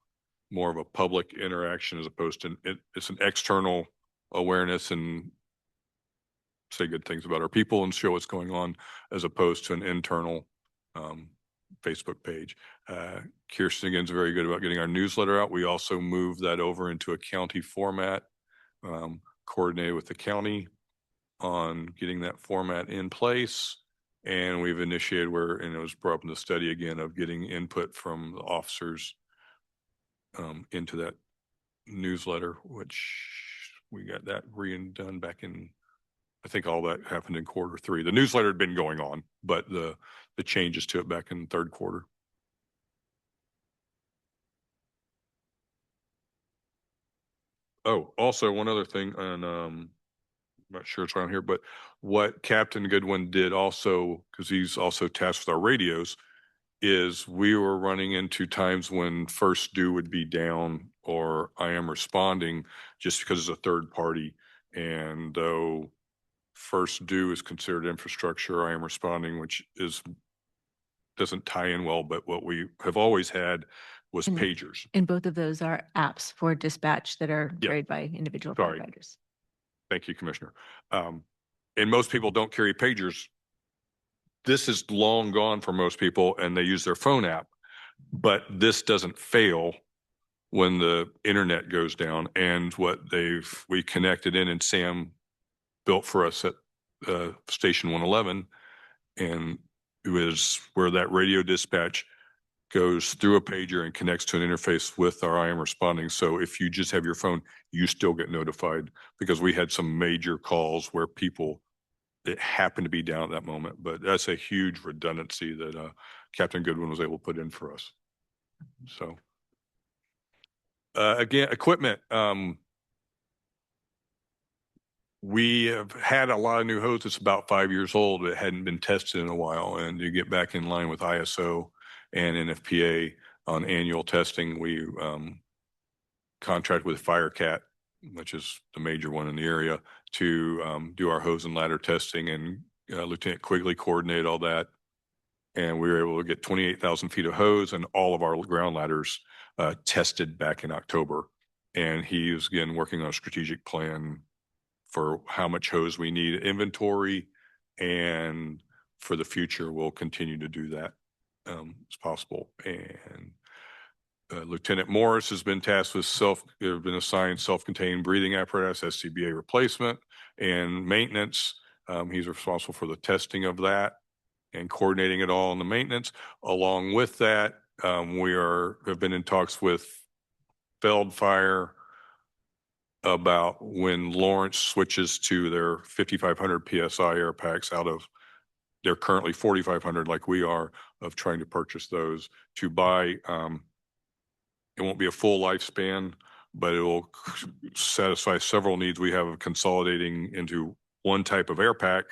more of a public interaction as opposed to it's an external awareness and say good things about our people and show what's going on as opposed to an internal Facebook page. Kirsten again is very good about getting our newsletter out. We also moved that over into a county format, coordinated with the county on getting that format in place. And we've initiated and it was brought up in the study again of getting input from the officers into that newsletter, which we got that redone back in, I think all that happened in Q3. The newsletter had been going on, but the changes to it back in the Q3. Oh, also one other thing, and I'm not sure it's around here, but what Captain Goodwin did also, because he's also tasked with our radios, is we were running into times when first due would be down or I am responding just because it's a third party. And though first due is considered infrastructure, I am responding, which doesn't tie in well, but what we have always had was pagers. And both of those are apps for dispatch that are carried by individual Sorry. firefighters. Thank you, Commissioner. And most people don't carry pagers. This is long gone for most people and they use their phone app, but this doesn't fail when the internet goes down. And what we connected in and Sam built for us at station 111, and it was where that radio dispatch goes through a pager and connects to an interface with our I am responding. So if you just have your phone, you still get notified, because we had some major calls where people that happened to be down at that moment. But that's a huge redundancy that Captain Goodwin was able to put in for us. So again, equipment. We have had a lot of new hose that's about 5 years old. It hadn't been tested in a while, and to get back in line with ISO and NFPA on annual testing, we contract with FireCat which is the major one in the area, to do our hose and ladder testing, and Lieutenant Quigley coordinated all that. And we were able to get 28,000 feet of hose and all of our ground ladders tested back in October. And he is again working on a strategic plan for how much hose we need inventory, and for the future, we'll continue to do that as possible. And Lieutenant Morris has been tasked with been assigned self-contained breathing apparatus, SCBA replacement and maintenance. He's responsible for the testing of that and coordinating it all in the maintenance. Along with that, we have been in talks with Feld Fire about when Lawrence switches to their 5,500 PSI air packs out of, they're currently 4,500 like we are, of trying to purchase those to buy. It won't be a full lifespan, but it will satisfy several needs we have of consolidating into one type of air pack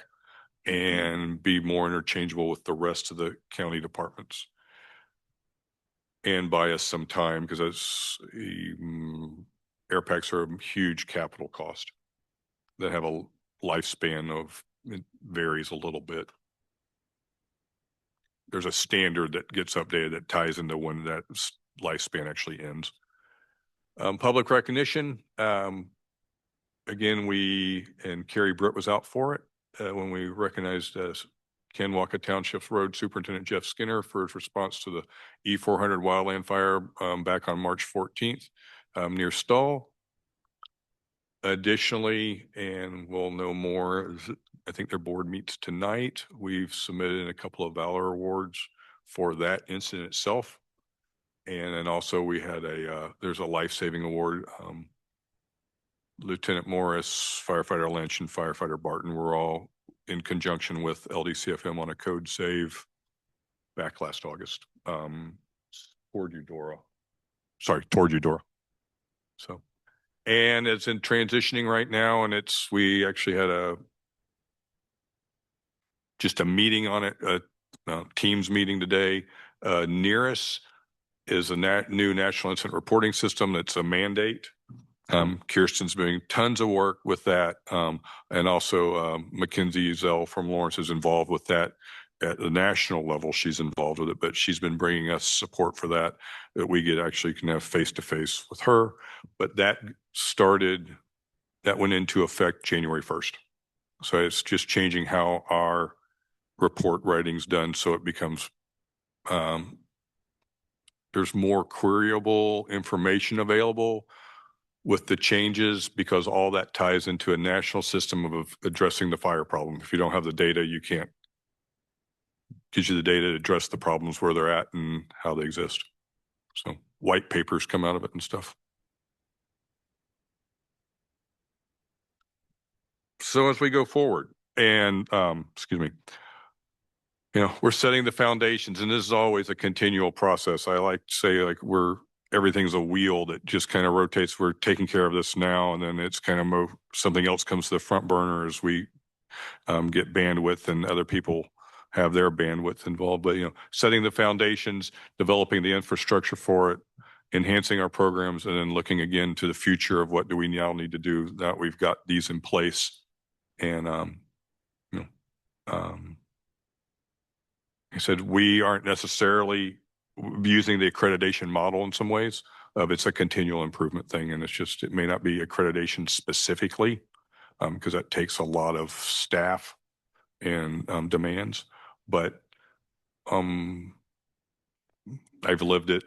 and be more interchangeable with the rest of the county departments. And buy us some time, because that's air packs are a huge capital cost that have a lifespan of, it varies a little bit. There's a standard that gets updated that ties into when that lifespan actually ends. Public recognition. Again, and Carrie Britt was out for it when we recognized Kanwaka Township's Road Superintendent Jeff Skinner for his response to the E400 wildland fire back on March 14th near Stull. Additionally, and we'll know more, I think their board meets tonight, we've submitted a couple of Valor Awards for that incident itself. And then also we had there's a life-saving award. Lieutenant Morris, Firefighter Lynch, and Firefighter Barton were all in conjunction with LDCFM on a code save back last August. Toward Eudora. So, and it's in transitioning right now, and we actually had just a meeting on it, a Teams meeting today. NERIS is a new national incident reporting system that's a mandate. Kirsten's doing tons of work with that. And also Mackenzie Zell from Lawrence is involved with that at the national level. She's involved with it, but she's been bringing us support for that we can have face-to-face with her. But that went into effect January 1st. So it's just changing how our report writing's done. So it becomes, there's more queryable information available with the changes, because all that ties into a national system of addressing the fire problem. If you don't have the data, you can't. Gives you the data to address the problems where they're at and how they exist. So white papers come out of it and stuff. So as we go forward, and we're setting the foundations, and this is always a continual process. I like to say, everything's a wheel that just kind of rotates. We're taking care of this now, and then it's kind of something else comes to the front burner as we get bandwidth and other people have their bandwidth involved. But setting the foundations, developing the infrastructure for it, enhancing our programs, and then looking again to the future of what do we now need to do that we've got these in place. And I said we aren't necessarily using the accreditation model in some ways. It's a continual improvement thing, and it may not be accreditation specifically, because that takes a lot of staff and demands. But I've lived it.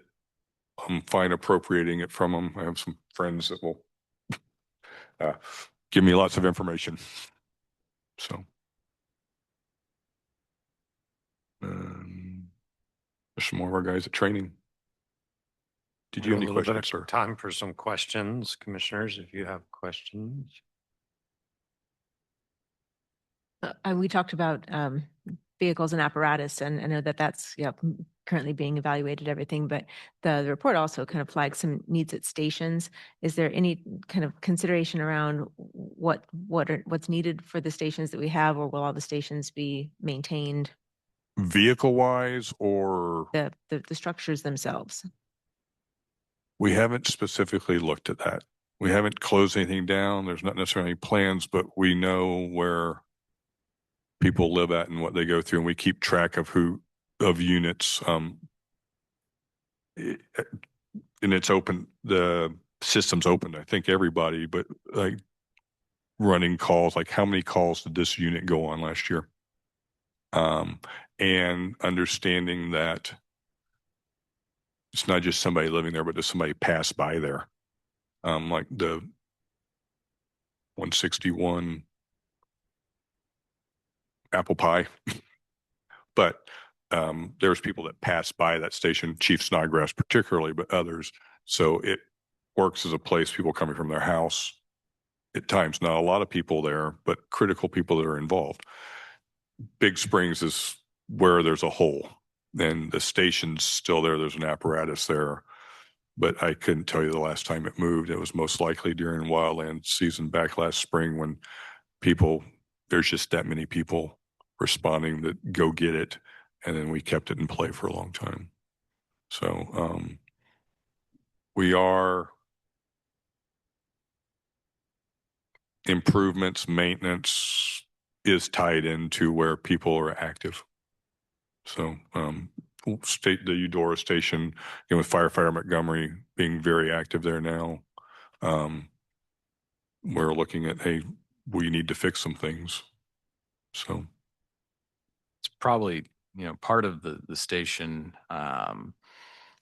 I'm fine appropriating it from them. I have some friends that will give me lots of information. So there's some more of our guys at training. Did you have any questions, sir? Time for some questions, commissioners, if you have questions. We talked about vehicles and apparatus, and I know that that's currently being evaluated, everything, but the report also kind of flags some needs at stations. Is there any kind of consideration around what's needed for the stations that we have, or will all the stations be maintained? Vehicle wise, or The structures themselves? we haven't specifically looked at that. We haven't closed anything down. There's not necessarily any plans, but we know where people live at and what they go through, and we keep track of of units. And it's open, the system's open to, I think, everybody, but like running calls, like how many calls did this unit go on last year? And understanding that it's not just somebody living there, but does somebody pass by there? Like the 161 apple pie. But there's people that pass by that station, Chief Snodgrass particularly, but others. So it works as a place, people coming from their house at times. Not a lot of people there, but critical people that are involved. Big Springs is where there's a hole, and the station's still there. There's an apparatus there, but I couldn't tell you the last time it moved. It was most likely during wildland season back last spring when there's just that many people responding that go get it. And then we kept it in play for a long time. So we are improvements, maintenance is tied into where people are active. So the Eudora station, with firefighter Montgomery being very active there now, we're looking at, hey, we need to fix some things. So It's probably, part of the station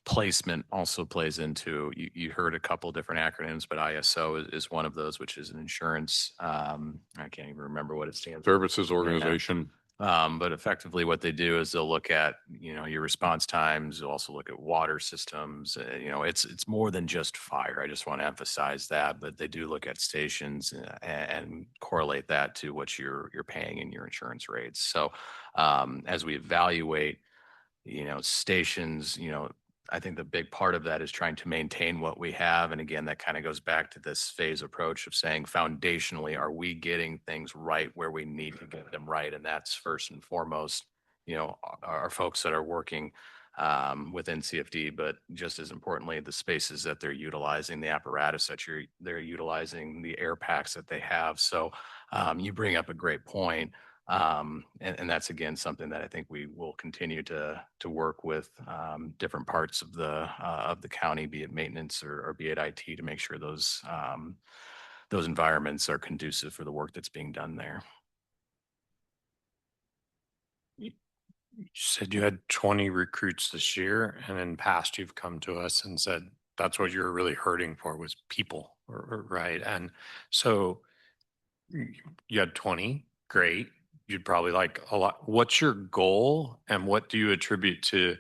placement also plays into, you heard a couple different acronyms, but ISO is one of those, which is an insurance, I can't even remember what it stands for. services organization. But effectively what they do is they'll look at, your response times. They'll also look at water systems. It's more than just fire. I just want to emphasize that, but they do look at stations and correlate that to what you're paying in your insurance rates. So as we evaluate, stations, I think the big part of that is trying to maintain what we have. And again, that kind of goes back to this phase approach of saying foundationally, are we getting things right where we need to get them right? And that's first and foremost, our folks that are working within CFD, but just as importantly, the spaces that they're utilizing, the apparatus that they're utilizing, the air packs that they have. So you bring up a great point. And that's again something that I think we will continue to work with different parts of the county, be it maintenance or be it IT, to make sure those environments are conducive for the work that's being done there. You said you had 20 recruits this year, and in past you've come to us and said that's what you're really hurting for was people, right? And so you had 20, great. You'd probably like a lot. What's your goal, and what do you attribute to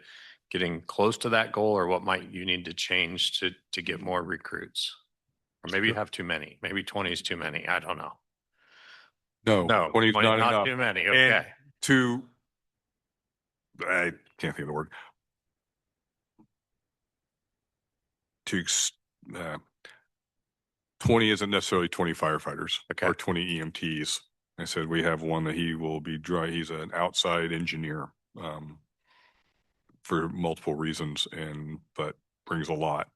getting close to that goal, or what might you need to change to get more recruits? Or maybe you have too many. Maybe 20 is too many. I don't know. No, 20 is not enough. Too many. And Okay. I can't think of the word. Uh, 20 isn't necessarily 20 firefighters or 20 EMTs. I said we have one that he will be dry. He's an outside engineer for multiple reasons, but brings a lot.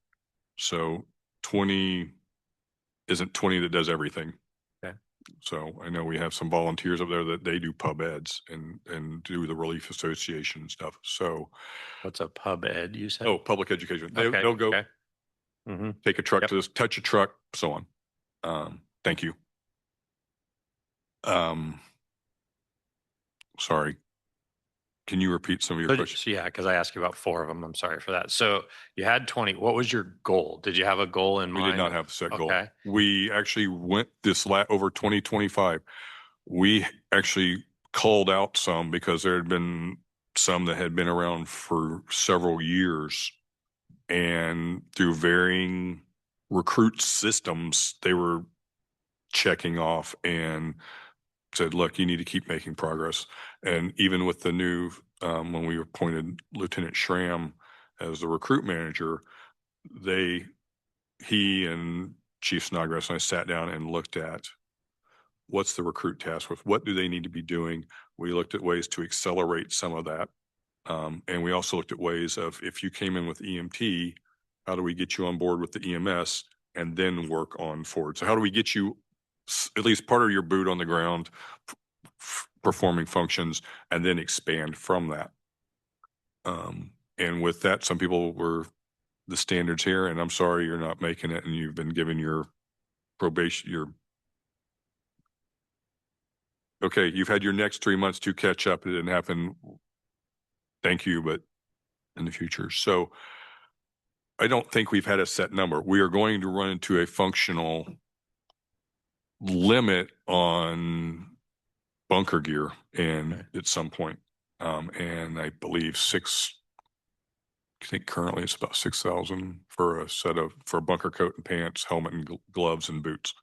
So 20 isn't 20 that does everything. Okay. So I know we have some volunteers up there that they do pub eds and do the relief association stuff. So What's a pub ed, you said? oh, public education. Okay, They'll go Mm-hmm. take a truck to this, touch a truck, so on. Thank you. Sorry. Can you repeat some of your questions? Yeah, because I asked you about 4 of them. I'm sorry for that. So you had 20. What was your goal? Did you have a goal in mind? We did not have a set goal. Okay. We actually went over 2025. We actually called out some because there had been some that had been around for several years, and through varying recruit systems, they were checking off and said, look, you need to keep making progress. And even with the new, when we appointed Lieutenant Schramm as the recruit manager, he and Chief Snodgrass and I sat down and looked at what's the recruit task force, what do they need to be doing. We looked at ways to accelerate some of that. And we also looked at ways of, if you came in with EMT, how do we get you on board with the EMS? and then work on forward. So how do we get you at least part of your boot on the ground, performing functions, and then expand from that? And with that, some people were the standards here, and I'm sorry you're not making it, and you've been given your probation, okay, you've had your next 3 months to catch up. It didn't happen. Thank you, but in the future. So I don't think we've had a set number. We are going to run into a functional limit on bunker gear and at some point. And I believe I think currently it's about 6,000 for a bunker coat and pants, helmet and gloves and boots.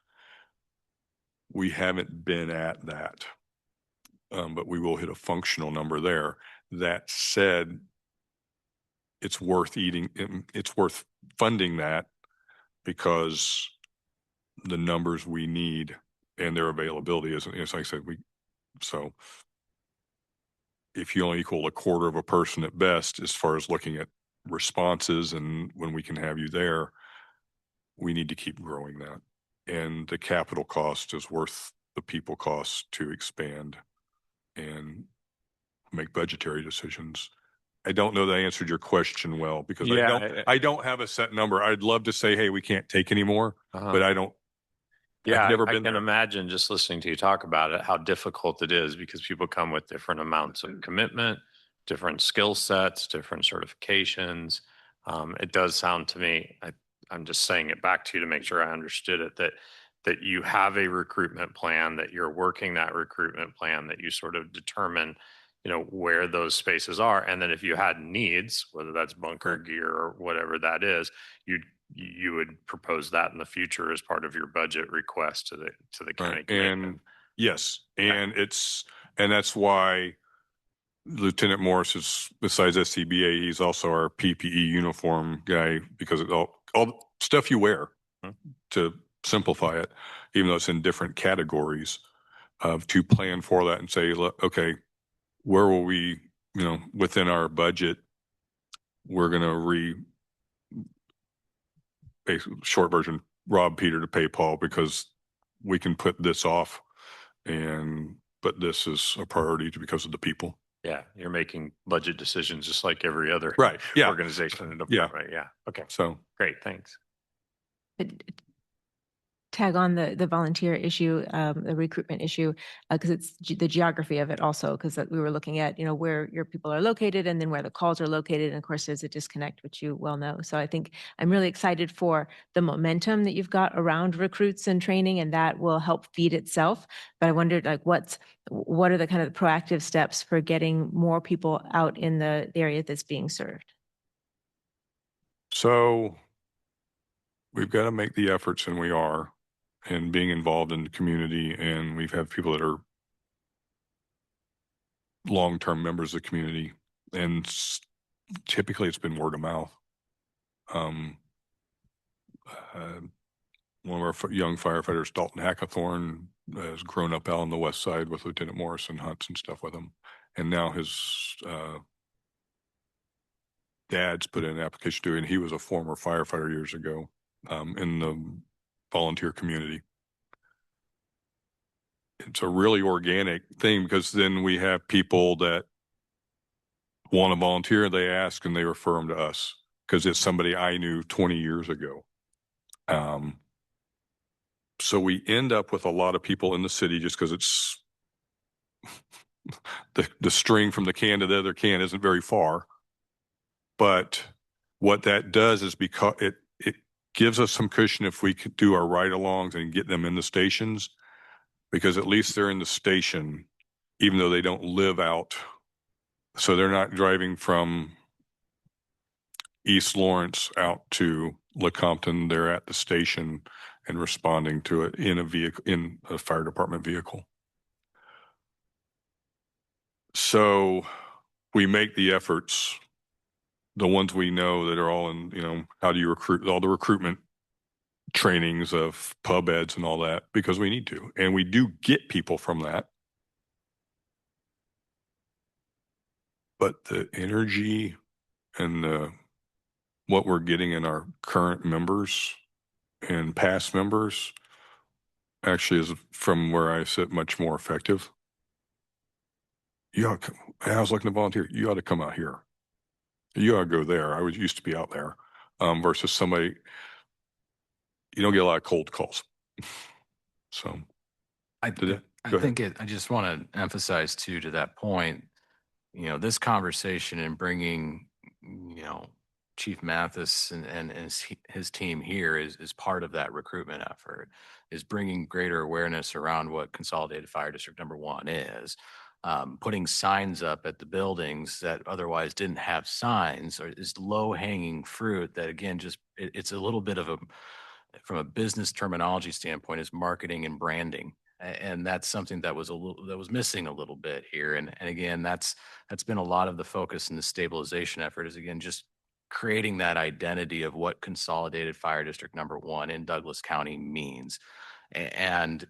We haven't been at that, but we will hit a functional number there. That said, it's worth funding that because the numbers we need and their availability isn't, as I said, so if you only equal a quarter of a person at best, as far as looking at responses and when we can have you there, we need to keep growing that. And the capital cost is worth the people cost to expand and make budgetary decisions. I don't know that I answered your question well because I don't have a set number. I'd love to say, hey, we can't take any more, but I don't. Yeah, I've never I been can there. imagine just listening to you talk about it, how difficult it is because people come with different amounts of commitment, different skill sets, different certifications. It does sound to me, I'm just saying it back to you to make sure I understood it, that you have a recruitment plan, that you're working that recruitment plan, that you sort of determine, where those spaces are. And then if you had needs, whether that's bunker gear or whatever that is, you would propose that in the future as part of your budget request to the county commission. And yes, and that's why Lieutenant Morris is, besides SCBA, he's also our PPE uniform guy because of all stuff you wear, to simplify it, even though it's in different categories, to plan for that and say, look, okay, where will we, within our budget, we're going to a short version, rob Peter to pay Paul because we can put this off, but this is a priority because of the people. Yeah, you're making budget decisions just like every other organization and department. Yeah. Okay. So great. Thanks. Tag on the volunteer issue, the recruitment issue, because it's the geography of it also, because we were looking at, where your people are located and then where the calls are located. And of course, there's a disconnect, which you well know. So I think I'm really excited for the momentum that you've got around recruits and training, and that will help feed itself. But I wondered, what are the kind of proactive steps for getting more people out in the area that's being served? So we've got to make the efforts, and we are, and being involved in the community. And we've had people that are long-term members of the community, and typically it's been word of mouth. One of our young firefighters, Dalton Hackathorn, has grown up out on the west side with Lieutenant Morris and hunts and stuff with him. And now his dad's put in an application to, and he was a former firefighter years ago in the volunteer community. It's a really organic thing because then we have people that want to volunteer, they ask and they refer them to us because it's somebody I knew 20 years ago. So we end up with a lot of people in the city just because it's the string from the can to the other can isn't very far. But what that does is because it gives us some cushion if we could do our ride-alongs and get them in the stations, because at least they're in the station, even though they don't live out. So they're not driving from East Lawrence out to Lecompton. They're at the station and responding to it in a fire department vehicle. So we make the efforts, the ones we know that are all in, how do you recruit, all the recruitment trainings of pub eds and all that, because we need to. And we do get people from that. But the energy and what we're getting in our current members and past members actually is, from where I sit, much more effective. You ought to come, and I was looking to volunteer. You ought to come out here. You ought to go there. I was used to be out there, versus somebody. You don't get a lot of cold calls. So I, Did it? I Go ahead. think I just want to emphasize too, to that point, this conversation and bringing, Chief Mathis and his team here is part of that recruitment effort, is bringing greater awareness around what Consolidated Fire District Number 1 is. Putting signs up at the buildings that otherwise didn't have signs is low hanging fruit that, again, just it's a little bit of a, from a business terminology standpoint, is marketing and branding. And that's something that was missing a little bit here. And again, that's been a lot of the focus in the stabilization effort, is, again, just creating that identity of what Consolidated Fire District Number 1 in Douglas County means. And,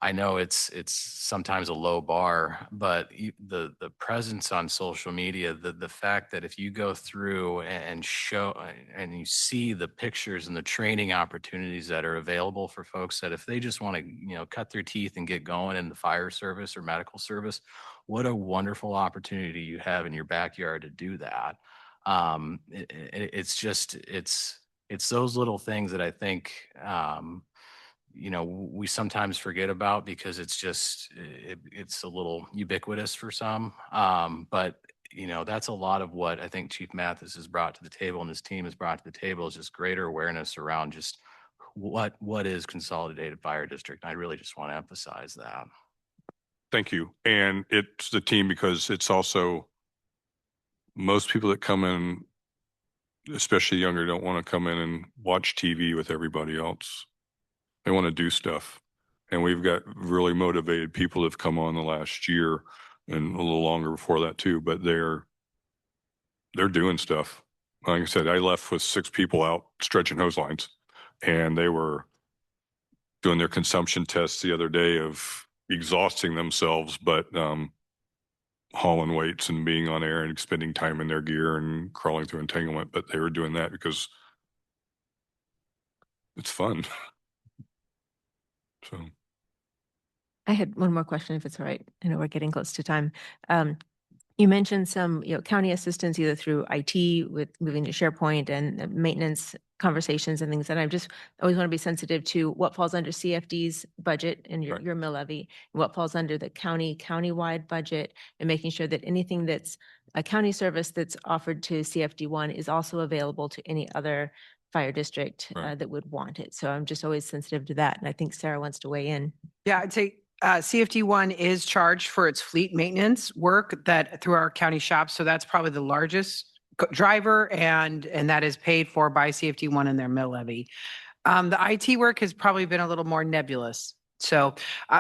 I know it's sometimes a low bar, but the presence on social media, the fact that if you go through and show and you see the pictures and the training opportunities that are available for folks, that if they just want to, cut their teeth and get going in the fire service or medical service, what a wonderful opportunity you have in your backyard to do that. It's those little things that I think, we sometimes forget about, because it's a little ubiquitous for some. But that's a lot of what I think Chief Mathis has brought to the table and his team has brought to the table, is just greater awareness around just what is Consolidated Fire District. And I really just want to emphasize that. Thank you. And it's the team, because it's also most people that come in, especially younger, don't want to come in and watch TV with everybody else. They want to do stuff. And we've got really motivated people that have come on the last year and a little longer before that too, but they're doing stuff. Like I said, I left with 6 people out stretching hose lines, and they were doing their consumption tests the other day of exhausting themselves, but hauling weights and being on air and spending time in their gear and crawling through entanglement. But they were doing that because it's fun. So I had one more question, if it's all right. I know we're getting close to time. You mentioned some, county assistance either through IT with moving to SharePoint and maintenance conversations and things. And I just always want to be sensitive to what falls under CFD's budget and Right. your mill levy, and what falls under the countywide budget, and making sure that anything that's a county service that's offered to CFD1 is also available to any other fire district Right. that would want it. So I'm just always sensitive to that. And I think Sarah wants to weigh in. Yeah, I'd say CFD1 is charged for its fleet maintenance work that through our county shops. So that's probably the largest driver, and that is paid for by CFD1 in their mill levy. The IT work has probably been a little more nebulous. So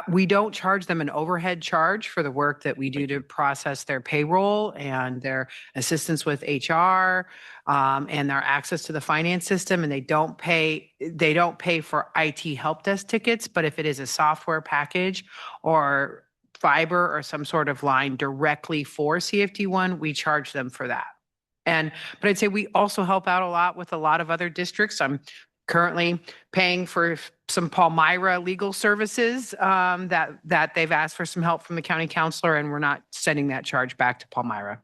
we don't charge them an overhead charge for the work that we do to process their payroll and their assistance with HR, and their access to the finance system. And they don't pay for IT help desk tickets. But if it is a software package or fiber or some sort of line directly for CFD1, we charge them for that. But I'd say we also help out a lot with a lot of other districts. I'm currently paying for some Palmyra legal services that they've asked for some help from the county counselor, and we're not sending that charge back to Palmyra.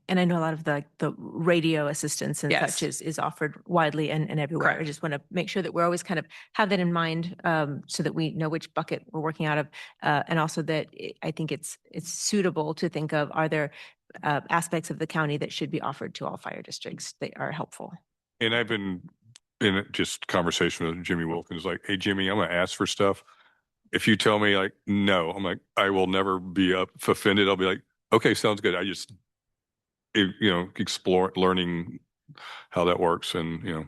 And I know a lot of the radio assistance and Yes. such is offered widely and everywhere. I Correct. just want to make sure that we're always kind of have that in mind, so that we know which bucket we're working out of. And also that I think it's suitable to think of, are there aspects of the county that should be offered to all fire districts that are helpful? And I've been in just conversation with Jimmy Wilkins, like, hey, Jimmy, I'm going to ask for stuff. If you tell me like, no, I'm like, I will never be offended. I'll be like, okay, sounds good. I just, explore learning how that works. And,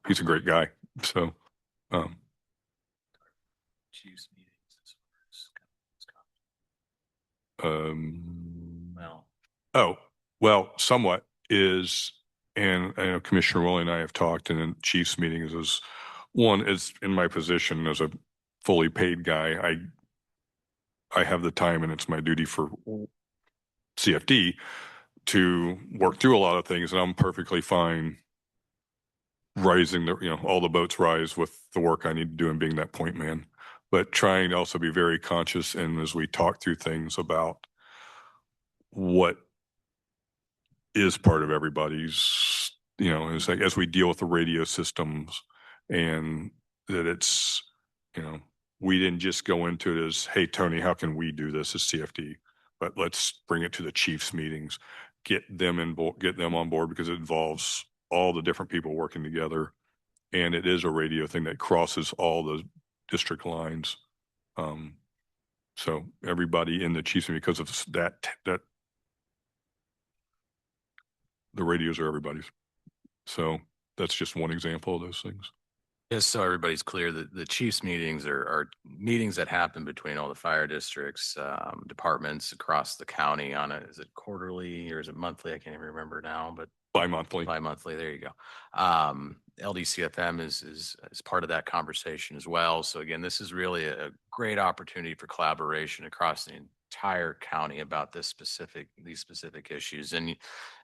he's a great guy. So, Chiefs meetings as far as well. Oh, well, somewhat is, and I know Commissioner Willie and I have talked, and in Chiefs meetings is one is in my position as a fully paid guy. I have the time, and it's my duty for CFD to work through a lot of things, and I'm perfectly fine rising the, all the boats rise with the work I need to do and being that point man, but trying to also be very conscious. And as we talk through things about what is part of everybody's, it's like as we deal with the radio systems and that it's, we didn't just go into it as, hey, Tony, how can we do this as CFD? But let's bring it to the chiefs meetings, get them on board because it involves all the different people working together. And it is a radio thing that crosses all the district lines. So everybody in the chiefs meeting, because of that the radios are everybody's. So that's just one example of those things. Just so everybody's clear, the chiefs meetings are meetings that happen between all the fire districts, departments across the county on a, is it quarterly or is it monthly? I can't even remember now, but Bi-monthly. Bi-monthly, there you go. LDCFM is part of that conversation as well. So again, this is really a great opportunity for collaboration across the entire county about these specific issues. And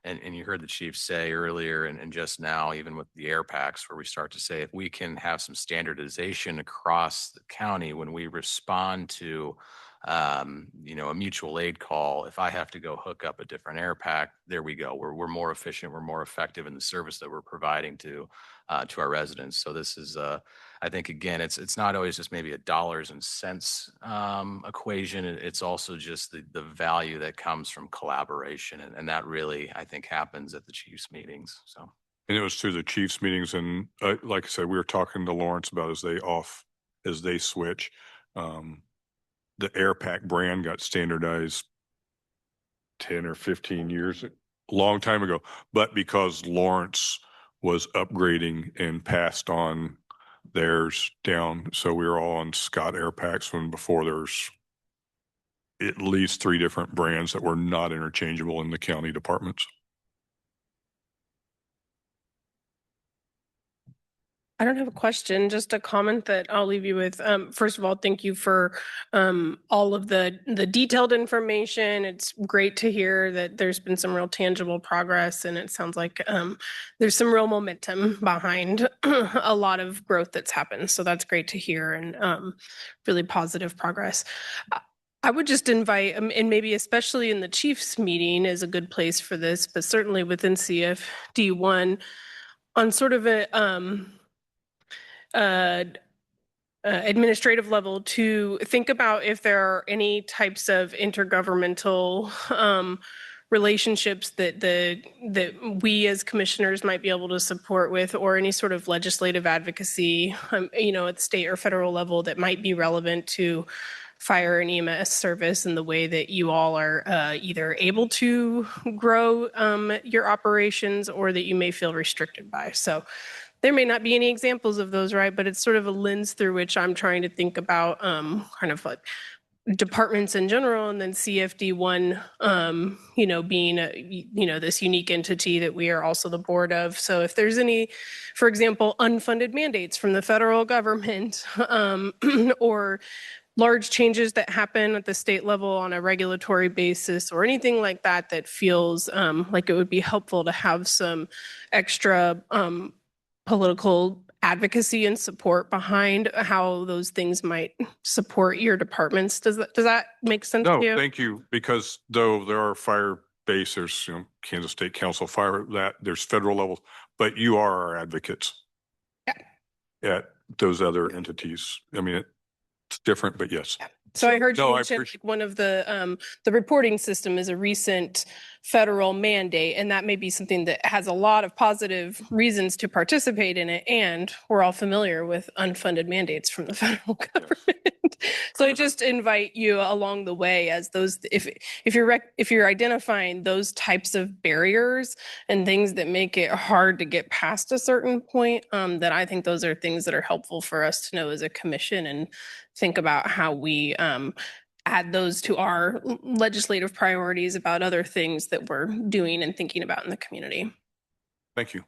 you heard the chief say earlier and just now, even with the air packs, where we start to say if we can have some standardization across the county when we respond to a mutual aid call, if I have to go hook up a different air pack, there we go. We're more efficient. We're more effective in the service that we're providing to our residents. So this is, I think, again, it's not always just maybe a dollars and cents equation. It's also just the value that comes from collaboration. And that really, I think, happens at the chiefs meetings. So. And it was through the chiefs meetings. And like I said, we were talking to Lawrence about as they switch, the air pack brand got standardized 10 or 15 years, a long time ago, but because Lawrence was upgrading and passed on theirs down. So we were all on Scott air packs when before there's at least 3 different brands that were not interchangeable in the county departments. I don't have a question, just a comment that I'll leave you with. First of all, thank you for all of the detailed information. It's great to hear that there's been some real tangible progress, and it sounds like there's some real momentum behind a lot of growth that's happened. So that's great to hear, and really positive progress. I would just invite, and maybe especially in the chiefs meeting is a good place for this, but certainly within CFD1 on sort of a administrative level to think about if there are any types of intergovernmental relationships that we as commissioners might be able to support with, or any sort of legislative advocacy, at the state or federal level that might be relevant to fire and EMS service and the way that you all are either able to grow your operations or that you may feel restricted by. So there may not be any examples of those, right? But it's sort of a lens through which I'm trying to think about kind of like departments in general, and then CFD1, being this unique entity that we are also the board of. So if there's any, for example, unfunded mandates from the federal government or large changes that happen at the state level on a regulatory basis or anything like that, that feels like it would be helpful to have some extra political advocacy and support behind how those things might support your departments. Does that make sense to you? No, thank you. Because though there are fire base, there's Kansas State Council Fire, that there's federal levels, but you are our advocates. Yeah. At those other entities. I mean, it's different, but yes. So I heard you No, I mention appreciate- one of the reporting system is a recent federal mandate, and that may be something that has a lot of positive reasons to participate in it. And we're all familiar with unfunded mandates from the federal government. So I just invite you along the way as those, if you're identifying those types of barriers and things that make it hard to get past a certain point, that I think those are things that are helpful for us to know as a commission and think about how we add those to our legislative priorities about other things that we're doing and thinking about in the community. Thank you.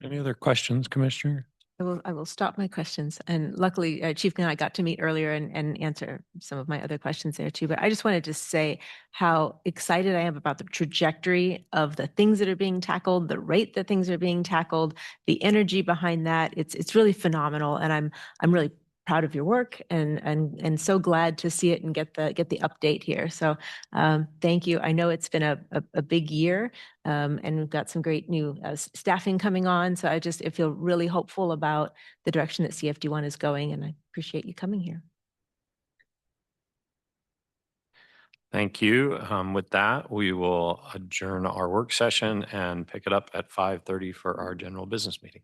Any other questions, Commissioner? I will stop my questions. And luckily, Chief and I got to meet earlier and answer some of my other questions there too. But I just wanted to say how excited I am about the trajectory of the things that are being tackled, the rate that things are being tackled, the energy behind that. It's really phenomenal. And I'm really proud of your work and so glad to see it and get the update here. So thank you. I know it's been a big year. And we've got some great new staffing coming on. So I feel really hopeful about the direction that CFD1 is going, and I appreciate you coming here. Thank you. With that, we will adjourn our work session and pick it up at 5:30 for our general business meeting.